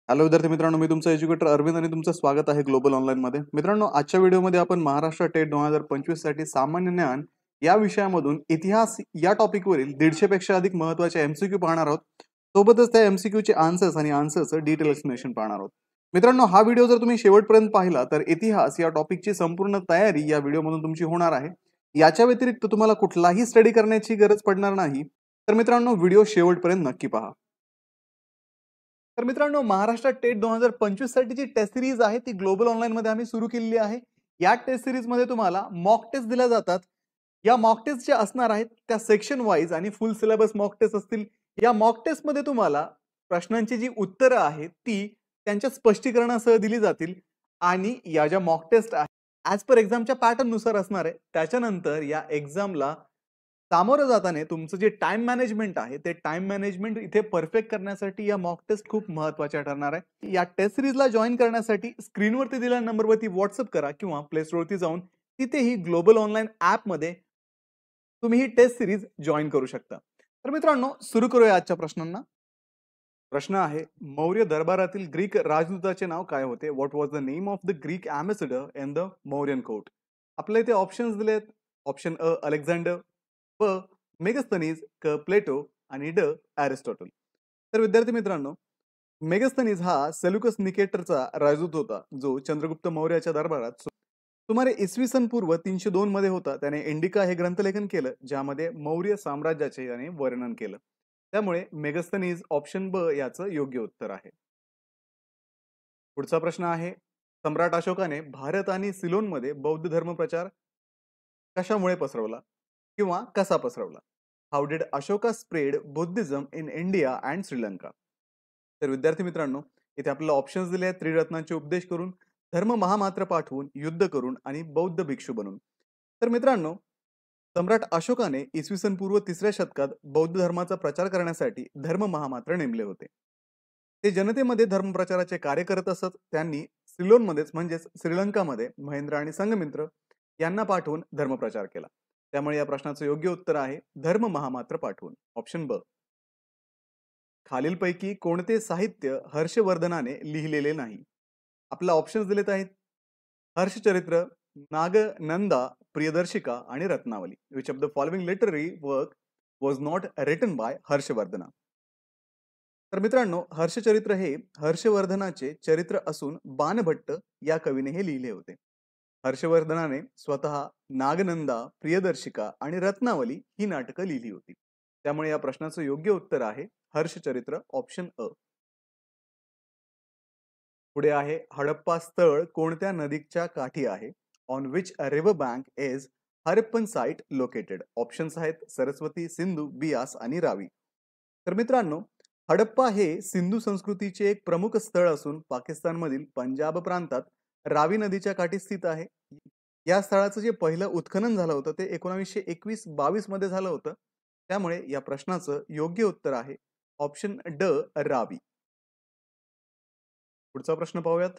Hello विद्यार्थी मित्रांनो, मी तुमचा एज्युकेटर अरविंद आणि तुमचं स्वागत आहे ग्लोबल ऑनलाईन मध्ये. मित्रांनो, आजच्या व्हिडिओमध्ये आपण महाराष्ट्र टेट 2025 साठी सामान्य ज्ञान या विषयामधून इतिहास या टॉपिकवरील 150 पेक्षा अधिक महत्त्वाचे एमसीक्यू पाहणार आहोत. सोबतच त्या एमसीक्यू चे आन्सर्स आणि आन्सर्सचं डिटेल एक्सप्लेनेशन पाहणार आहोत. मित्रांनो, हा व्हिडिओ जर तुम्ही शेवटपर्यंत पाहिला तर इतिहास या टॉपिकची संपूर्ण तयारी या व्हिडिओमधून तुमची होणार आहे. याच्या व्यतिरिक्त तुम्हाला कुठलाही स्टडी करण्याची गरज पडणार नाही. तर मित्रांनो, व्हिडिओ शेवटपर्यंत नक्की पहा. तर मित्रांनो, महाराष्ट्र टेट 2025 साठीची टेस्ट सिरीज आहे ती ग्लोबल ऑनलाईन मध्ये आम्ही सुरू केलेली आहे. या टेस्ट सिरीज मध्ये तुम्हाला मॉक टेस्ट दिल्या जातात. या मॉक टेस्ट ज्या असणार आहेत त्या सेक्शन वाईज आणि फुल सिलेबस मॉक टेस्ट असतील. या मॉक टेस्ट मध्ये तुम्हाला प्रश्नांची जी उत्तरं आहेत ती त्यांच्या स्पष्टीकरणासह दिली जातील आणि या ज्या मॉक टेस्ट आहेत ॲज पर एक्झामच्या पॅटर्न नुसार असणार आहे. त्याच्यानंतर या एक्झामला सामोरं जाताना तुमचं जे टाइम मॅनेजमेंट आहे ते टाइम मॅनेजमेंट इथे परफेक्ट करण्यासाठी या मॉक टेस्ट खूप महत्त्वाच्या ठरणार आहे. या टेस्ट सिरीजला जॉइन करण्यासाठी स्क्रीनवरती दिलेल्या नंबरवरती व्हॉट्सअप करा किंवा प्ले स्टोअरवरती जाऊन तिथेही ग्लोबल ऑनलाईन ॲपमध्ये तुम्ही ही टेस्ट सिरीज जॉइन करू शकता. तर मित्रांनो, सुरू करूया आजच्या प्रश्नांना. प्रश्न आहे, मौर्य दरबारातील ग्रीक राजदूताचे नाव काय होते? What was the name of the Greek ambassador in the Mauryan court? आपल्या इथे ऑप्शन्स दिलेत. ऑप्शन अ अलेक्झांडर, ब मेगस्थनीज, क प्लेटो आणि ड ॲरिस्टॉटल. तर विद्यार्थी मित्रांनो, मेगस्थनीज हा सेल्युकस निकेटरचा राजदूत होता जो चंद्रगुप्त मौर्याच्या दरबारात सुमारे इसवी सन पूर्व 302 मध्ये होता. त्याने इंडिका हे ग्रंथलेखन केलं ज्यामध्ये मौर्य साम्राज्याचे याने वर्णन केलं. त्यामुळे मेगस्थनीज ऑप्शन ब याचं योग्य उत्तर आहे. पुढचा प्रश्न आहे, सम्राट अशोकाने भारत आणि सिलोन मध्ये बौद्ध धर्म प्रचार कशामुळे पसरवला किंवा कसा पसरवला? How did Ashoka spread Buddhism in India and Sri Lanka? तर विद्यार्थी मित्रांनो, इथे आपल्याला ऑप्शन्स दिले आहेत. त्रिरत्नांचे उपदेश करून, धर्म महामात्र पाठवून, युद्ध करून आणि बौद्ध भिक्षू बनून. तर मित्रांनो, सम्राट अशोकाने इसवी सन पूर्व 3ऱ्या शतकात बौद्ध धर्माचा प्रचार करण्यासाठी धर्म महामात्र नेमले होते. ते जनतेमध्ये धर्मप्रचाराचे कार्य करत असत. त्यांनी सिलोनमध्येच म्हणजेच श्रीलंकामध्ये महेंद्र आणि संघमित्र यांना पाठवून धर्मप्रचार केला. त्यामुळे या प्रश्नाचं योग्य उत्तर आहे धर्म महामात्र पाठवून, ऑप्शन ब. खालीलपैकी कोणते साहित्य हर्षवर्धनाने लिहिलेले नाही? आपला ऑप्शन्स दिलेत आहेत. हर्षचरित्र, नागनंदा, प्रियदर्शिका आणि Ratnavali. Which of the following literary work was not written by Harshavardhana? तर मित्रांनो, हर्षचरित्र हे हर्षवर्धनाचे चरित्र असून बाणभट्ट या कवीने हे लिहिले होते. हर्षवर्धनाने स्वतः नागनंदा, प्रियदर्शिका आणि रत्नावली ही नाटकं लिहिली होती. त्यामुळे या प्रश्नाचं योग्य उत्तर आहे हर्षचरित्र, ऑप्शन अ. पुढे आहे, हडप्पा स्थळ कोणत्या नदीच्या काठी आहे? On which river bank is Harappan site located? Options आहेत सरस्वती, सिंधू, बियास आणि रावी. तर मित्रांनो, हडप्पा हे सिंधू संस्कृतीचे एक प्रमुख स्थळ असून पाकिस्तानमधील पंजाब प्रांतात रावी नदीच्या काठी स्थित आहे. या स्थळाचं जे पहिलं उत्खनन झालं होतं ते 1921-22 मध्ये झालं होतं. त्यामुळे या प्रश्नाचं योग्य उत्तर आहे ऑप्शन ड, रावी. पुढचा प्रश्न पाहूयात.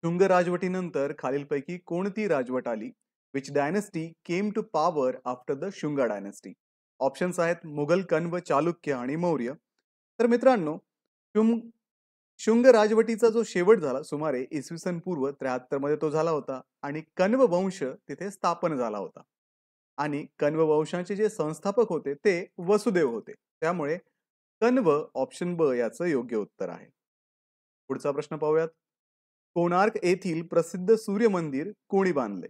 शुंग राजवटीनंतर खालीलपैकी कोणती राजवट आली? Which dynasty came to power after the Shunga dynasty? Options आहेत मुघल, कण्व, चालुक्य आणि मौर्य. तर मित्रांनो, शुंग शुंग राजवटीचा जो शेवट झाला सुमारे इसवी सन पूर्व 73 मध्ये तो झाला होता आणि कण्व वंश तिथे स्थापन झाला होता. आणि कण्व वंशाचे जे संस्थापक होते ते वसुदेव होते. त्यामुळे कण्व, ऑप्शन ब याचं योग्य उत्तर आहे. पुढचा प्रश्न पाहूयात. कोणार्क येथील प्रसिद्ध सूर्य मंदिर कोणी बांधले?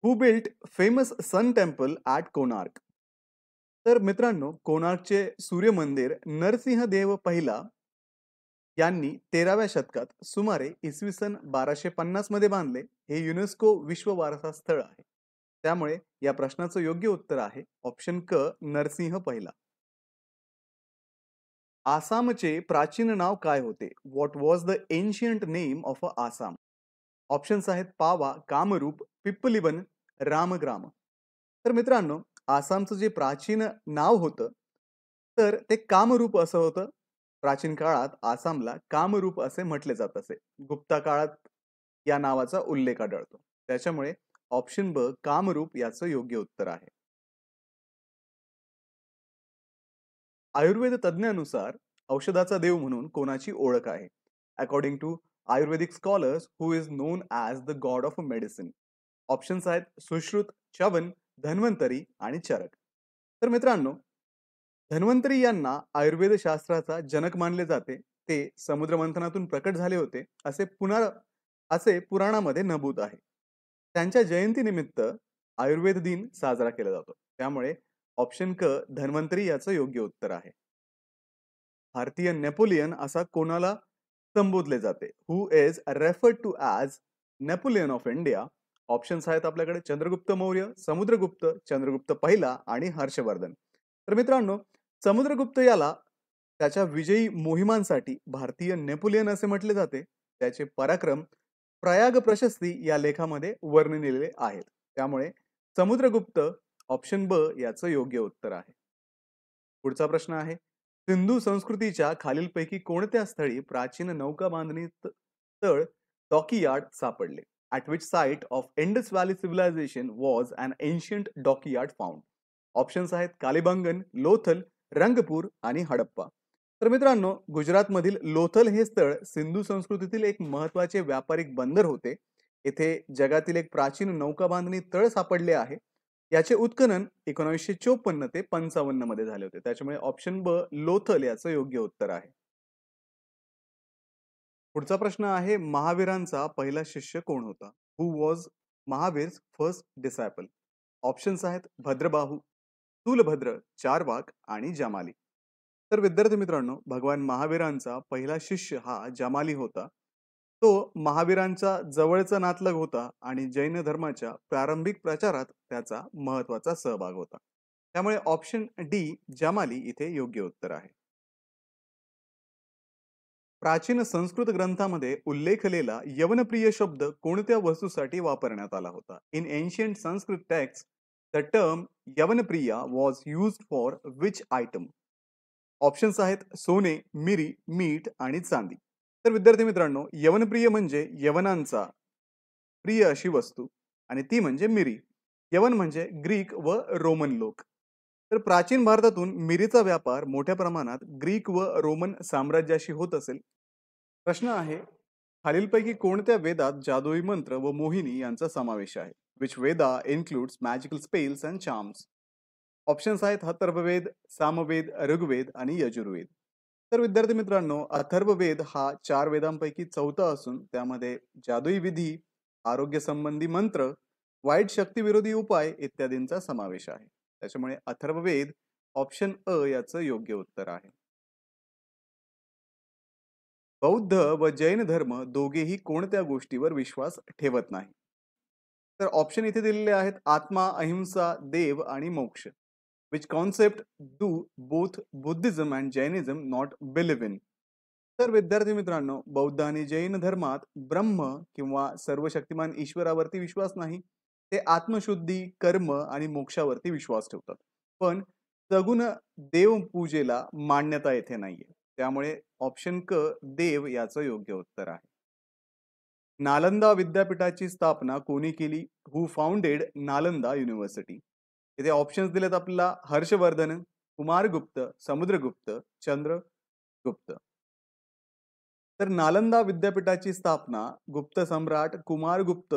Who built famous sun temple at Konark? तर मित्रांनो, कोणार्कचे सूर्य मंदिर नरसिंह देव पहिला यांनी 13व्या शतकात सुमारे इसवी सन 1250 मध्ये बांधले. हे युनेस्को विश्व वारसा स्थळ आहे. त्यामुळे या प्रश्नाचं योग्य उत्तर आहे ऑप्शन क, नरसिंह पहिला. आसामचे प्राचीन नाव काय होते? What was the ancient name of Assam? Options आहेत पावा, कामरूप, पिप्पलीबन, रामग्राम. तर मित्रांनो, आसामचं जे प्राचीन नाव होतं तर ते कामरूप असं होतं. प्राचीन काळात आसामला कामरूप असे म्हटले जात असे. गुप्ता काळात या नावाचा उल्लेख आढळतो. त्याच्यामुळे ऑप्शन ब, कामरूप याचं योग्य उत्तर आहे. आयुर्वेद तज्ञानुसार औषधाचा देव म्हणून कोणाची ओळख आहे? According to Ayurvedic scholars who is known as the god of medicine. Options आहेत सुश्रुत, च्यवन, धन्वंतरी आणि चरक. तर मित्रांनो, धन्वंतरी यांना आयुर्वेद शास्त्राचा जनक मानले जाते. ते समुद्र मंथनातून प्रकट झाले होते असे पुराणामध्ये नमूद आहे. त्यांच्या जयंतीनिमित्त आयुर्वेद दिन साजरा केला जातो. त्यामुळे ऑप्शन क धन्वंतरी याचं योग्य उत्तर आहे. भारतीय नेपोलियन असा कोणाला संबोधले जाते? Who is referred to as Napoleon of India? Options आहेत आपल्याकडे चंद्रगुप्त मौर्य, समुद्रगुप्त, चंद्रगुप्त पहिला आणि हर्षवर्धन. तर मित्रांनो, समुद्रगुप्त याला त्याच्या विजयी मोहिमांसाठी भारतीय नेपोलियन असे म्हटले जाते. त्याचे पराक्रम प्रयाग प्रशस्ती या लेखामध्ये वर्णिलेले आहेत. त्यामुळे समुद्रगुप्त ऑप्शन ब याचं योग्य उत्तर आहे. पुढचा प्रश्न आहे, सिंधू संस्कृतीच्या खालीलपैकी कोणत्या स्थळी प्राचीन नौका बांधणी तळ डॉकयार्ड सापडले? At which site of Indus Valley civilization was an ancient dockyard found? Options आहेत कालिबंगन, लोथल, रंगपूर आणि हडप्पा. तर मित्रांनो, गुजरातमधील लोथल हे स्थळ सिंधू संस्कृतीतील एक महत्त्वाचे व्यापारिक बंदर होते. येथे जगातील एक प्राचीन नौका बांधणी तळ सापडले आहे. याचे उत्खनन 1954 ते 55 मध्ये झाले होते. त्याच्यामुळे ऑप्शन ब लोथल याचं योग्य उत्तर आहे. पुढचा प्रश्न आहे, महावीरांचा पहिला शिष्य कोण होता? Who was महावीर्स first disciple? Options आहेत भद्रबाहू, स्थूलभद्र, चारवाक आणि जमाली. तर विद्यार्थी मित्रांनो, भगवान महावीरांचा पहिला शिष्य हा जमाली होता. तो महावीरांचा जवळचा नातलग होता आणि जैन धर्माच्या प्रारंभिक प्रचारात त्याचा महत्वाचा सहभाग होता. त्यामुळे ऑप्शन डी जमाली इथे योग्य उत्तर आहे. प्राचीन संस्कृत ग्रंथामध्ये उल्लेखलेला यवनप्रिय शब्द कोणत्या वस्तूसाठी वापरण्यात आला होता? In ancient Sanskrit text the term Yavanapriya was used for which item? Options आहेत सोने, मिरी, मीठ आणि चांदी. तर विद्यार्थी मित्रांनो, यवनप्रिय म्हणजे यवनांचा प्रिय अशी वस्तू आणि ती म्हणजे मिरी. यवन म्हणजे ग्रीक व रोमन लोक. तर प्राचीन भारतातून मिरीचा व्यापार मोठ्या प्रमाणात ग्रीक व रोमन साम्राज्याशी होत असेल. प्रश्न आहे, खालीलपैकी कोणत्या वेदात जादुई मंत्र व मोहिनी यांचा समावेश आहे? Which Veda includes magical spells and charms? Options आहेत अथर्ववेद, सामवेद, ऋग्वेद आणि यजुर्वेद. तर विद्यार्थी मित्रांनो, अथर्ववेद हा 4 वेदांपैकी चौथा असून त्यामध्ये जादुई विधी, आरोग्य संबंधी मंत्र, वाईट शक्तीविरोधी उपाय इत्यादींचा समावेश आहे. त्याच्यामुळे अथर्ववेद ऑप्शन अ याचं योग्य उत्तर आहे. बौद्ध व जैन धर्म दोघेही कोणत्या गोष्टीवर विश्वास ठेवत नाही? तर ऑप्शन इथे दिलेले आहेत आत्मा, अहिंसा, देव आणि मोक्ष. Which concept do both Buddhism and Jainism not believe in? तर विद्यार्थी मित्रांनो, बौद्ध आणि जैन धर्मात ब्रह्म किंवा सर्वशक्तिमान ईश्वरावरती विश्वास नाही. ते आत्मशुद्धी, कर्म आणि मोक्षावरती विश्वास ठेवतात. पण सगुण देव पूजेला मान्यता येथे नाहीये. त्यामुळे ऑप्शन क देव याचं योग्य उत्तर आहे. नालंदा विद्यापीठाची स्थापना कोणी केली? हु फाउंडेड नालंदा युनिव्हर्सिटी? इथे ऑप्शन्स दिलेत आपल्याला हर्षवर्धन, कुमारगुप्त, समुद्रगुप्त, चंद्रगुप्त. तर नालंदा विद्यापीठाची स्थापना गुप्त सम्राट कुमारगुप्त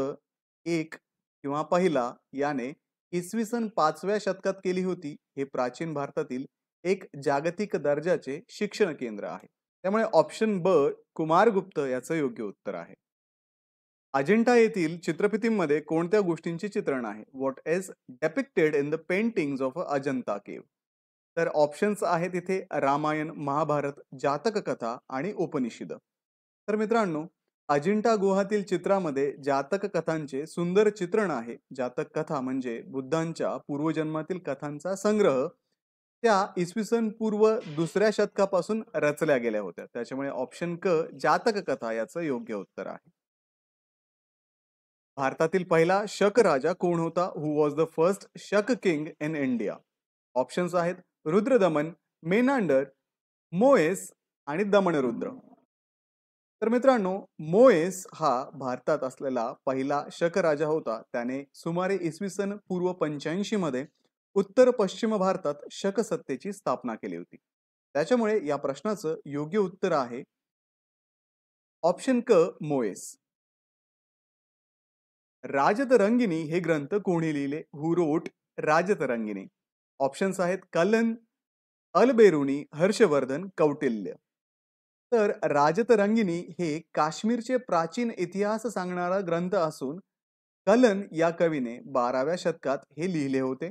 एक किंवा पहिला याने इसवी सन 5व्या शतकात केली होती. हे प्राचीन भारतातील एक जागतिक दर्जाचे शिक्षण केंद्र आहे. त्यामुळे ऑप्शन ब कुमारगुप्त याचं योग्य उत्तर आहे. अजिंठा येथील चित्रफितीमध्ये कोणत्या गोष्टींचे चित्रण आहे? What is डेपिक्टेड in the paintings of Ajanta cave? तर ऑप्शन्स आहेत इथे रामायण, महाभारत, जातक कथा आणि उपनिषद. तर मित्रांनो, अजिंठा गुहातील चित्रामध्ये जातक कथांचे सुंदर चित्रण आहे. जातक कथा म्हणजे बुद्धांच्या पूर्वजन्मातील कथांचा संग्रह. त्या इसवी सन पूर्व 2ऱ्या शतकापासून रचल्या गेल्या होत्या. त्याच्यामुळे ऑप्शन क जातक कथा याचं योग्य उत्तर आहे. भारतातील पहिला शक राजा कोण होता? हु वॉज द फर्स्ट शक किंग इन इंडिया? ऑप्शन्स आहेत रुद्रदमन, मेनांडर, मोएस आणि दमनरुद्र. तर मित्रांनो, मोएस हा भारतात असलेला पहिला शक राजा होता. त्याने सुमारे इसवी सन पूर्व 85 मध्ये उत्तर पश्चिम भारतात शक सत्तेची स्थापना केली होती. त्याच्यामुळे या प्रश्नाचं योग्य उत्तर आहे ऑप्शन क मोएस. राजतरंगिणी हे ग्रंथ कोणी लिहिले? Who wrote Rajatarangini? ऑप्शन्स आहेत कलन, अलबेरुनी, हर्षवर्धन, कौटिल्य. तर राजतरंगिणी हे काश्मीरचे प्राचीन इतिहास सांगणारा ग्रंथ असून कलन या कवीने 12व्या शतकात हे लिहिले होते.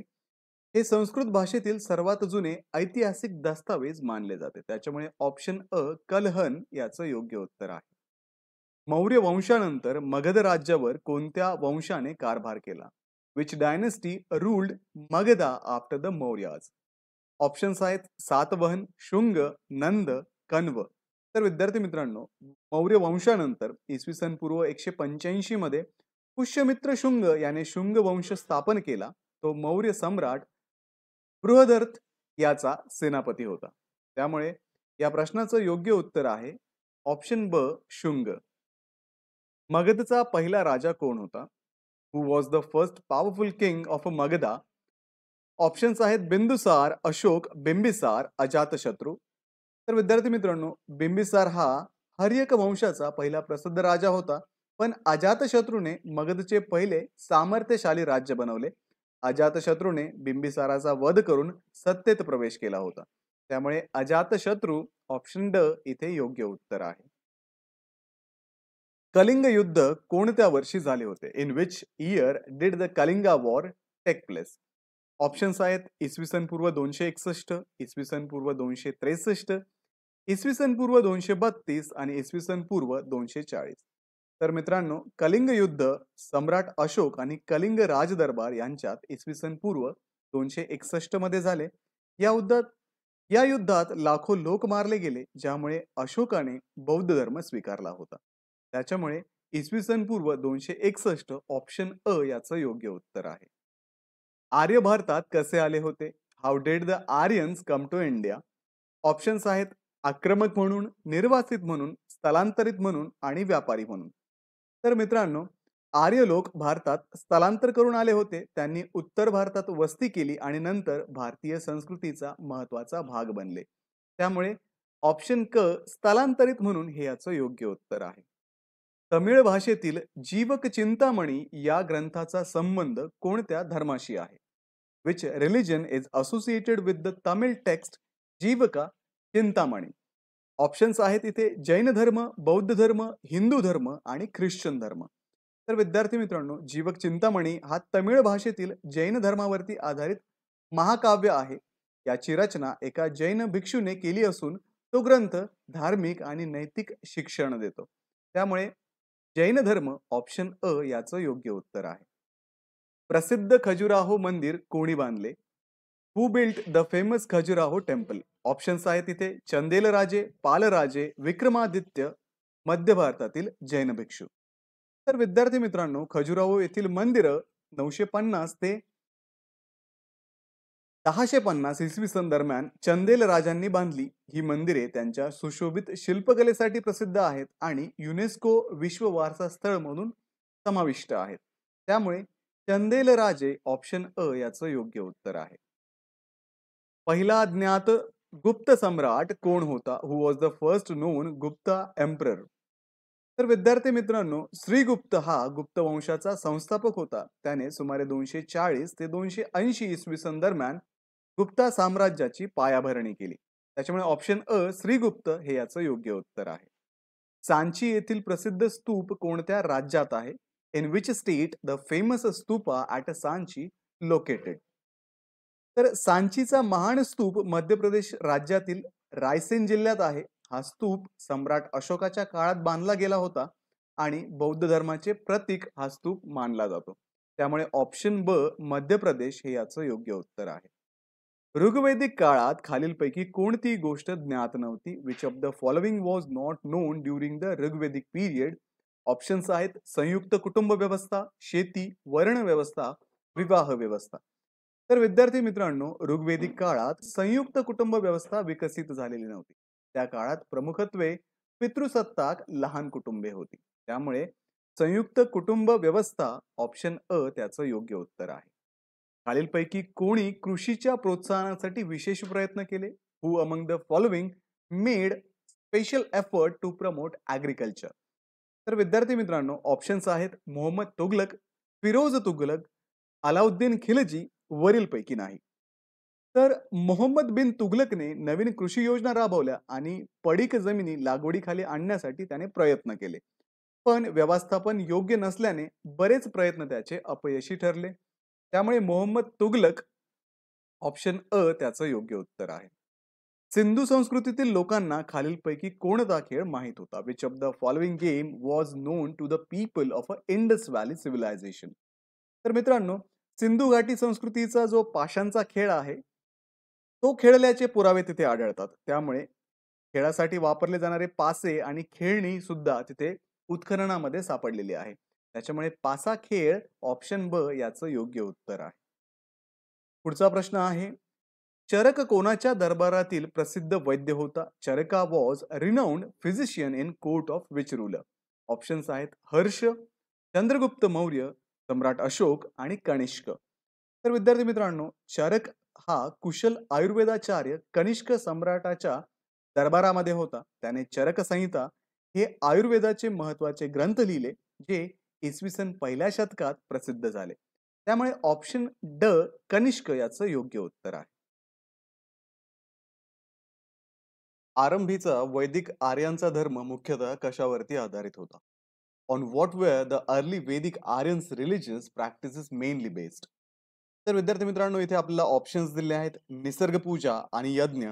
हे संस्कृत भाषेतील सर्वात जुने ऐतिहासिक दस्तावेज मानले जाते. त्याच्यामुळे ऑप्शन अ कलहन याचं योग्य उत्तर आहे. मौर्य वंशानंतर मगध राज्यावर कोणत्या वंशाने कारभार केला? Which dynasty ruled Magadha after the Mauryas? Options आहेत सातवहन, शुंग, नंद, कण्व. तर विद्यार्थी मित्रांनो, मौर्य वंशानंतर इसवी सन पूर्व 185 मध्ये पुष्यमित्र शुंग याने शुंग वंश स्थापन केला. तो मौर्य सम्राट बृहदर्थ याचा सेनापती होता. त्यामुळे या प्रश्नाचं योग्य उत्तर आहे ऑप्शन ब शुंग. मगधचा पहिला राजा कोण होता? Who was the first powerful king of Magadha? Options आहेत बिंदुसार, अशोक, बिंबिसार, अजातशत्रू. तर विद्यार्थी मित्रांनो, बिंबिसार हा हर्यक वंशाचा पहिला प्रसिद्ध राजा होता. पण अजातशत्रूने मगधचे पहिले सामर्थ्यशाली राज्य बनवले. अजातशत्रूने बिंबिसाराचा वध करून सत्तेत प्रवेश केला होता. त्यामुळे अजातशत्रू ऑप्शन ड इथे योग्य उत्तर आहे. कलिंग युद्ध कोणत्या वर्षी झाले होते? In which year did the Kalinga war take place? Options आहेत इसवी सन पूर्व 261, इसवी सन पूर्व 263, इसवी सन पूर्व 232 आणि इसवी सन पूर्व 240. तर मित्रांनो, कलिंग युद्ध सम्राट अशोक आणि कलिंग राजदरबार यांच्यात इसवी सन पूर्व 261 मध्ये झाले. या युद्धात लाखो लोक मारले गेले, ज्यामुळे अशोकाने बौद्ध धर्म स्वीकारला होता. त्याच्यामुळे इसवी सन पूर्व 261 ऑप्शन अ याचं योग्य उत्तर आहे. आर्य भारतात कसे आले होते? How did the Aryans come to India? Options आहेत आक्रमक म्हणून, निर्वासित म्हणून, स्थलांतरित म्हणून आणि व्यापारी म्हणून. तर मित्रांनो, आर्य लोक भारतात स्थलांतर करून आले होते. त्यांनी उत्तर भारतात वस्ती केली आणि नंतर भारतीय संस्कृतीचा महत्वाचा भाग बनले. त्यामुळे ऑप्शन क स्थलांतरित म्हणून हे याचं योग्य उत्तर आहे. तमिळ भाषेतील जीवक चिंतामणी या ग्रंथाचा संबंध कोणत्या धर्माशी आहे? Which religion is associated with the Tamil text Jivaka Chintamani? Options आहेत इथे जैन धर्म, बौद्ध धर्म, हिंदू धर्म आणि ख्रिश्चन धर्म. तर विद्यार्थी मित्रांनो, जीवक चिंतामणी हा तमिळ भाषेतील जैन धर्मावरती आधारित महाकाव्य आहे. याची रचना एका जैन भिक्षूने केली असून तो ग्रंथ धार्मिक आणि नैतिक शिक्षण देतो. त्यामुळे जैन धर्म ऑप्शन अ याचं योग्य उत्तर आहे. प्रसिद्ध खजुराहो मंदिर कोणी बांधले? Who built the famous Khajuraho temple? Options आहेत इथे चंदेल राजे, पाल राजे, विक्रमादित्य, मध्य भारतातील जैन भिक्षू. तर विद्यार्थी मित्रांनो, खजुराहो येथील मंदिर 950 ते 1050 इसवी सन दरम्यान चंदेल राजांनी बांधली. ही मंदिरे त्यांच्या सुशोभित शिल्पकलेसाठी प्रसिद्ध आहेत आणि युनेस्को विश्व वारसा स्थळ म्हणून समाविष्ट आहेत. त्यामुळे चंदेल राजे ऑप्शन अ याचं योग्य उत्तर आहे. पहिला ज्ञात गुप्त सम्राट कोण होता? Who was the first known Gupta emperor? तर विद्यार्थी मित्रांनो, श्रीगुप्त हा गुप्त वंशाचा संस्थापक होता. त्याने सुमारे 240 ते 280 इसवी सन दरम्यान गुप्ता साम्राज्याची पायाभरणी केली. त्याच्यामुळे ऑप्शन अ श्रीगुप्त हे याचं योग्य उत्तर आहे. सांची येथील प्रसिद्ध स्तूप कोणत्या राज्यात आहे? In which state the famous stupa at Sanchi located? तर सांचीचा महान स्तूप मध्य प्रदेश राज्यातील रायसेन जिल्ह्यात आहे. हा स्तूप सम्राट अशोकाच्या काळात बांधला गेला होता आणि बौद्ध धर्माचे प्रतीक हा स्तूप मानला जातो. त्यामुळे ऑप्शन ब मध्य प्रदेश हे याचं योग्य उत्तर आहे. ऋग्वेदिक काळात खालीलपैकी कोणती गोष्ट ज्ञात नव्हती? Which of the following was not non during the Rigvedic period? Options आहेत संयुक्त कुटुंब व्यवस्था, शेती, वर्ण व्यवस्था, विवाह व्यवस्था. तर विद्यार्थी मित्रांनो, ऋग्वेदिक काळात संयुक्त कुटुंब व्यवस्था विकसित झालेली नव्हती. त्या काळात प्रमुखत्वे पितृसत्ताक लहान कुटुंबे होती. त्यामुळे संयुक्त कुटुंब व्यवस्था ऑप्शन अ त्याचं योग्य उत्तर आहे. खालीलपैकी कोणी कृषीच्या प्रोत्साहनासाठी विशेष प्रयत्न केले? Who among the following made special effort to promote agriculture? तर विद्यार्थी मित्रांनो, ऑप्शन्स आहेत मोहम्मद तुगलक, फिरोज तुगलक, अलाउद्दीन खिलजी, वरीलपैकी नाही. तर मोहम्मद बिन तुगलकने नवीन कृषी योजना राबवल्या आणि पडीक जमिनी लागवडीखाली आणण्यासाठी त्याने प्रयत्न केले. पण व्यवस्थापन योग्य नसल्याने बरेच प्रयत्न त्याचे अपयशी ठरले. त्यामुळे मोहम्मद तुगलक ऑप्शन अ त्याचं योग्य उत्तर आहे. सिंधू संस्कृतीतील लोकांना खालीलपैकी कोणता खेळ माहित होता? Which of the following game was known to the people of a Indus valley civilization? तर मित्रांनो, सिंधू घाटी संस्कृतीचा जो पाषाणचा खेळ आहे तो खेळल्याचे पुरावे तिथे आढळतात. त्यामुळे खेळासाठी वापरले जाणारे पासे आणि खेळणी सुद्धा तिथे उत्खननामध्ये सापडलेली आहे. त्याच्यामुळे पासा खेळ ऑप्शन ब याचं योग्य उत्तर आहे. पुढचा प्रश्न आहे, चरक कोणाच्या दरबारातील प्रसिद्ध वैद्य होता? Charaka was renowned physician in court of which ruler? Options आहेत हर्ष, चंद्रगुप्त मौर्य, सम्राट अशोक आणि कनिष्क. तर विद्यार्थी मित्रांनो, चरक हा कुशल आयुर्वेदाचार्य कनिष्क सम्राटाच्या दरबारामध्ये होता. त्याने चरक संहिता हे आयुर्वेदाचे महत्वाचे ग्रंथ लिहिले, जे इसवी सन 1ल्या शतकात प्रसिद्ध झाले. त्यामुळे ऑप्शन ड कनिष्क याचं योग्य उत्तर आहे. आरंभीचा वैदिक आर्यांचा धर्म मुख्यतः कशावरती आधारित होता? On what were the early Vedic Aryans religious practices mainly based? तर विद्यार्थी मित्रांनो, इथे आपल्याला ऑप्शन्स दिले आहेत निसर्ग पूजा आणि यज्ञ,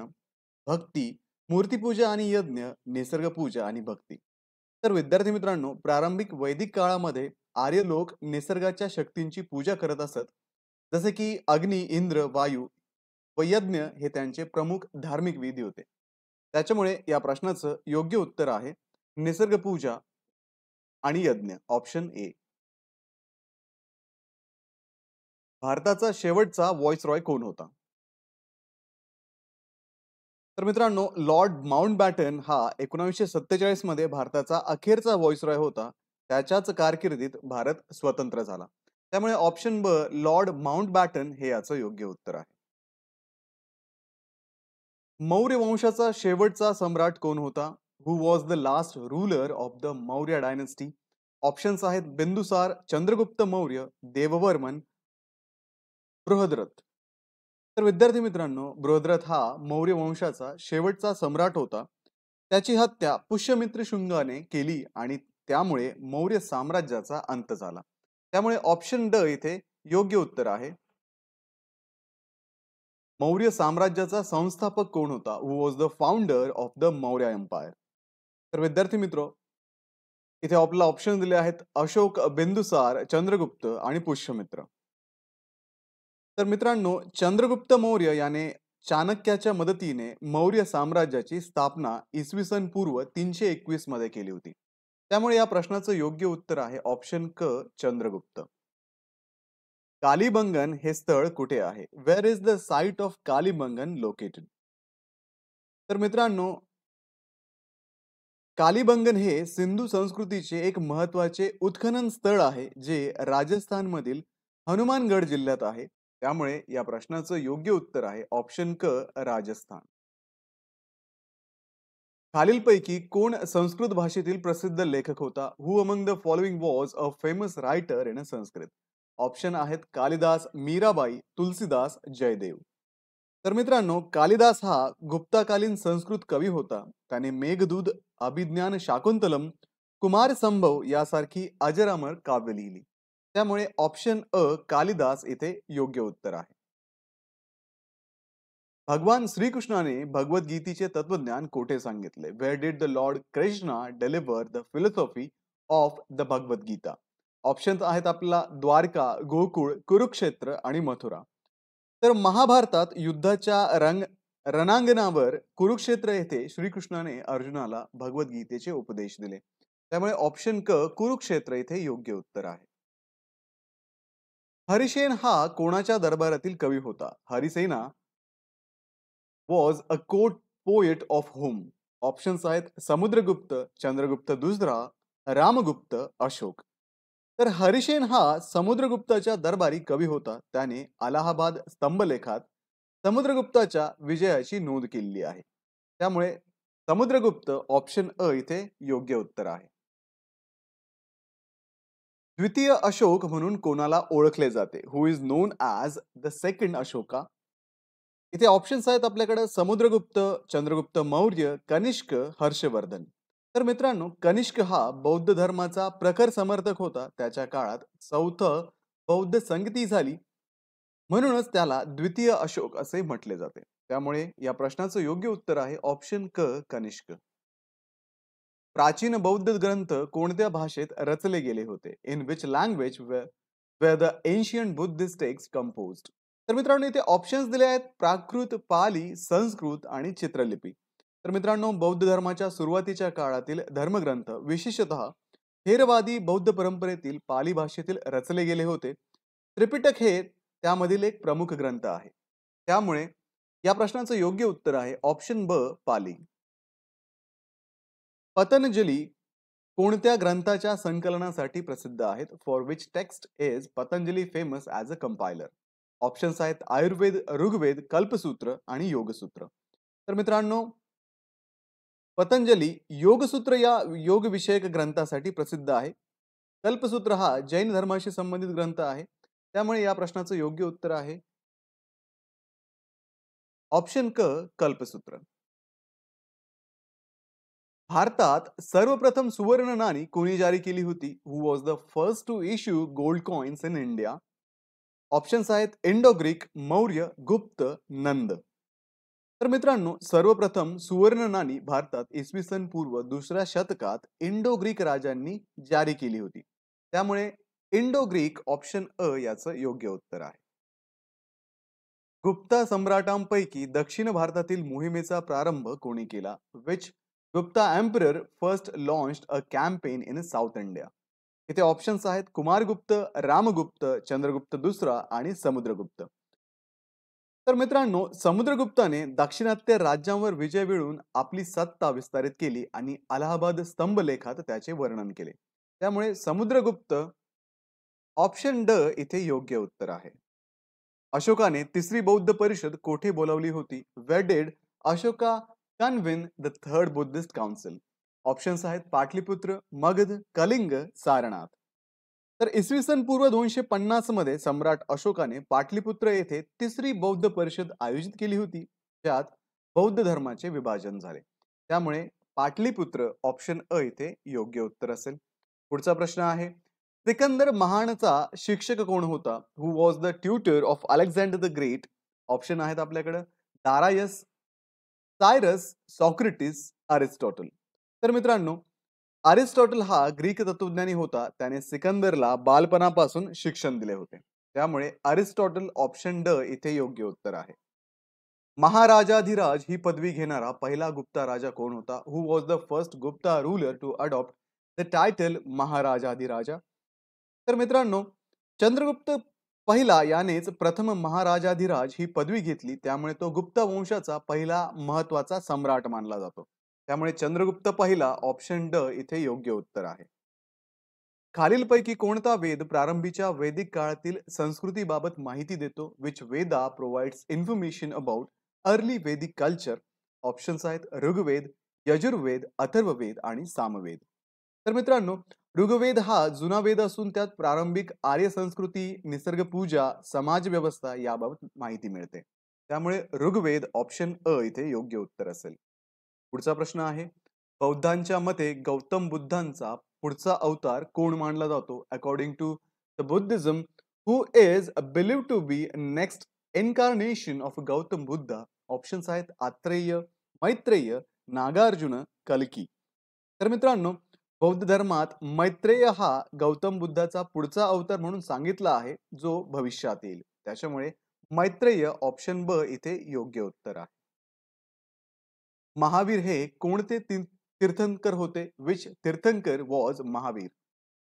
भक्ती, मूर्तिपूजा आणि यज्ञ, निसर्ग पूजा आणि भक्ती. तर विद्यार्थी मित्रांनो, प्रारंभिक वैदिक काळामध्ये आर्य लोक निसर्गाच्या शक्तींची पूजा करत असत. जसे की अग्नी, इंद्र, वायू व यज्ञ हे त्यांचे प्रमुख धार्मिक विधी होते. त्याच्यामुळे या प्रश्नाचं योग्य उत्तर आहे निसर्ग पूजा आणि यज्ञ, ऑप्शन ए. भारताचा शेवटचा व्हॉइसरॉय कोण होता? तर मित्रांनो, लॉर्ड माउंटबॅटन हा 1947 मध्ये भारताचा अखेरचा व्हॉइसरॉय होता. त्याच्याच कारकिर्दीत भारत स्वतंत्र झाला. त्यामुळे ऑप्शन ब लॉर्ड माउंटबॅटन हे याचं योग्य उत्तर आहे. मौर्य वंशाचा शेवटचा सम्राट कोण होता? Who was the last ruler of the Maurya dynasty? Options आहेत बिंदुसार, चंद्रगुप्त मौर्य, देववर्मन, बृहद्रथ. तर विद्यार्थी मित्रांनो, बृहद्रथ हा मौर्य वंशाचा शेवटचा सम्राट होता. त्याची हत्या पुष्यमित्र शुंगाने केली आणि त्यामुळे मौर्य साम्राज्याचा अंत झाला. त्यामुळे ऑप्शन ड इथे योग्य उत्तर आहे. मौर्य साम्राज्याचा संस्थापक कोण होता? Who was the founder of the Maurya empire? तर विद्यार्थी मित्र, इथे आपल्याला ऑप्शन दिले आहेत अशोक, बिंदुसार, चंद्रगुप्त आणि पुष्यमित्र. तर मित्रांनो, चंद्रगुप्त मौर्य याने चाणक्याच्या मदतीने मौर्य साम्राज्याची स्थापना इसवी सन पूर्व 321 मध्ये केली होती. त्यामुळे या प्रश्नाचं योग्य उत्तर आहे ऑप्शन क चंद्रगुप्त. कालीबंगन हे स्थळ कुठे आहे? Where is the site of Kalibangan located? तर मित्रांनो, कालीबंगन हे सिंधू संस्कृतीचे एक महत्वाचे उत्खनन स्थळ आहे, जे राजस्थानमधील हनुमानगड जिल्ह्यात आहे. त्यामुळे या प्रश्नाचं योग्य उत्तर आहे ऑप्शन क राजस्थान. खालीलपैकी कोण संस्कृत भाषेतील प्रसिद्ध लेखक होता? Who among the following was a famous writer in Sanskrit? Option आहेत कालिदास, मीराबाई, तुलसीदास, जयदेव. तर मित्रांनो, कालिदास हा गुप्ताकालीन संस्कृत कवी होता. त्याने मेघदूत, अभिज्ञान शाकुंतलम, कुमार संभव यासारखी अजरामर काव्य लिहिली. त्यामुळे ऑप्शन अ कालिदास इथे योग्य उत्तर आहे. भगवान श्रीकृष्णाने भगवद्गीतेचे तत्वज्ञान कोठे सांगितले? Where did the Lord Krishna deliver the philosophy of the Bhagavad Gita? Option आहेत आपला द्वारका, गोकुळ, कुरुक्षेत्र आणि मथुरा. तर महाभारतात युद्धाच्या रणांगणावर कुरुक्षेत्र येथे श्रीकृष्णाने अर्जुनाला भगवद्गीतेचे उपदेश दिले. त्यामुळे ऑप्शन क कुरुक्षेत्र इथे योग्य उत्तर आहे. हरिसेन हा कोणाच्या दरबारातील कवी होता? Harisena was a court poet of whom? Options आहेत समुद्रगुप्त, चंद्रगुप्त दुसरा, रामगुप्त, अशोक. तर हरिसेन हा समुद्रगुप्ताच्या दरबारी कवी होता. त्याने अलाहाबाद स्तंभलेखात समुद्रगुप्ताच्या विजयाची नोंद केलेली आहे. त्यामुळे समुद्रगुप्त ऑप्शन अ इथे योग्य उत्तर आहे. द्वितीय अशोक म्हणून कोणाला ओळखले जाते? Who is known as the second Ashoka? इथे ऑप्शन्स आहेत आपल्याकडे समुद्रगुप्त, चंद्रगुप्त मौर्य, कनिष्क, हर्षवर्धन. तर मित्रांनो, कनिष्क हा बौद्ध धर्माचा प्रखर समर्थक होता. त्याच्या काळात चौथं बौद्ध संगती झाली, म्हणूनच त्याला द्वितीय अशोक असे म्हटले जाते. त्यामुळे या प्रश्नाचं योग्य उत्तर आहे ऑप्शन क, कनिष्क. प्राचीन बौद्ध ग्रंथ कोणत्या भाषेत रचले गेले होते? In which language were the ancient Buddhist text composed? तर मित्रांनो, इथे ऑप्शन्स दिले आहेत प्राकृत, पाली, संस्कृत आणि चित्रलिपी. तर मित्रांनो, बौद्ध धर्माच्या सुरुवातीच्या काळातील धर्मग्रंथ विशेषतः थेरवादी बौद्ध परंपरेतील पाली भाषेतील रचले गेले होते. त्रिपिटक हे त्यामधील एक प्रमुख ग्रंथ आहे. त्यामुळे या प्रश्नाचं योग्य उत्तर आहे ऑप्शन ब, पाली. पतंजली कोणत्या ग्रंथाच्या संकलनासाठी प्रसिद्ध आहेत? For which text is Patanjali famous as a compiler? Options आहेत आयुर्वेद, ऋग्वेद, कल्पसूत्र आणि योगसूत्र. तर मित्रांनो, पतंजली योगसूत्र या योग विषयक ग्रंथासाठी प्रसिद्ध आहे. कल्पसूत्र हा जैन धर्माशी संबंधित ग्रंथ आहे. त्यामुळे या प्रश्नाचं योग्य उत्तर आहे ऑप्शन क, कल्पसूत्र. भारतात सर्वप्रथम सुवर्ण नाणी कोणी जारी केली होती? Who was the first to issue gold coins in India? Options आहेत इंडो ग्रीक, मौर्य, गुप्त, नंद. तर मित्रांनो, सर्वप्रथम सुवर्ण नाणी भारतात इसवी सन पूर्व दुसऱ्या शतकात इंडो ग्रीक राजांनी जारी केली होती. त्यामुळे इंडो ग्रीक ऑप्शन अ याचं योग्य उत्तर आहे. गुप्ता सम्राटांपैकी दक्षिण भारतातील मोहिमेचा प्रारंभ कोणी केला? Which Gupta emperor first launched a campaign in south India? इथे ऑप्शन्स आहेत कुमारगुप्त, रामगुप्त, चंद्रगुप्त दुसरा आणि समुद्रगुप्त. तर मित्रांनो, समुद्रगुप्ताने दाक्षिणात्य राज्यांवर विजय मिळवून आपली सत्ता विस्तारित केली आणि अलाहाबाद स्तंभलेखात त्याचे वर्णन केले. त्यामुळे समुद्रगुप्त ऑप्शन ड इथे योग्य उत्तर आहे. अशोकाने तिसरी बौद्ध परिषद कोठे बोलावली होती? Where did Ashoka convene the third Buddhist council? Options आहेत पाटलिपुत्र, मगध, कलिंग, सारनाथ. तर इसवी सन पूर्व 250 मध्ये सम्राट अशोकाने पाटलिपुत्र येथे तिसरी बौद्ध परिषद आयोजित केली होती, ज्यात बौद्ध धर्माचे विभाजन झाले. त्यामुळे पाटलिपुत्र ऑप्शन अ इथे योग्य उत्तर असेल. पुढचा प्रश्न आहे, सिकंदर महानचा शिक्षक कोण होता? Who was the tutor of Alexander the great? Option आहेत आपल्याकडे दारायस, सायरस, सॉक्रेटिस, अरिस्टॉटल. तर मित्रांनो, अरिस्टॉटल हा ग्रीक तत्वज्ञानी होता. त्याने सिकंदरला बालपणापासून शिक्षण दिले होते. त्यामुळे अरिस्टॉटल ऑप्शन ड इथे योग्य उत्तर आहे. महाराजाधिराज ही पदवी घेणारा पहिला गुप्ता राजा कोण होता? Who was the first Gupta ruler to adopt the title Maharajadhiraja? तर मित्रांनो, चंद्रगुप्त पहिला यानेच प्रथम महाराजाधिराज ही पदवी घेतली. त्यामुळे तो गुप्त वंशाचा पहिला महत्वाचा सम्राट मानला जातो. त्यामुळे चंद्रगुप्त पहिला ऑप्शन ड इथे योग्य उत्तर आहे. खालीलपैकी कोणता वेद प्रारंभीच्या वैदिक काळातील संस्कृतीबाबत माहिती देतो? Which Veda provides information about early वैदिक कल्चर? ऑप्शन्स आहेत ऋग्वेद, यजुर्वेद, अथर्ववेद आणि सामवेद. तर मित्रांनो, ऋग्वेद हा जुना वेद असून त्यात प्रारंभिक आर्य संस्कृती, निसर्ग पूजा, समाज व्यवस्था याबाबत माहिती मिळते. त्यामुळे ऋग्वेद ऑप्शन अ इथे योग्य उत्तर असेल. पुढचा प्रश्न आहे, बौद्धांच्या मते गौतम बुद्धांचा पुढचा अवतार कोण मानला जातो? According to the Buddhism, who is believed to be next incarnation of Gautama Buddha? Options आहेत आत्रेय, मैत्रेय, नागार्जुन, कल्की. तर मित्रांनो, बौद्ध धर्मात मैत्रेय हा गौतम बुद्धाचा पुढचा अवतार म्हणून सांगितला आहे, जो भविष्यात येईल. त्याच्यामुळे मैत्रेय ऑप्शन ब इथे योग्य उत्तर आहे. महावीर हे कोणते तीर्थंकर होते? विच तीर्थंकर वॉज महावीर?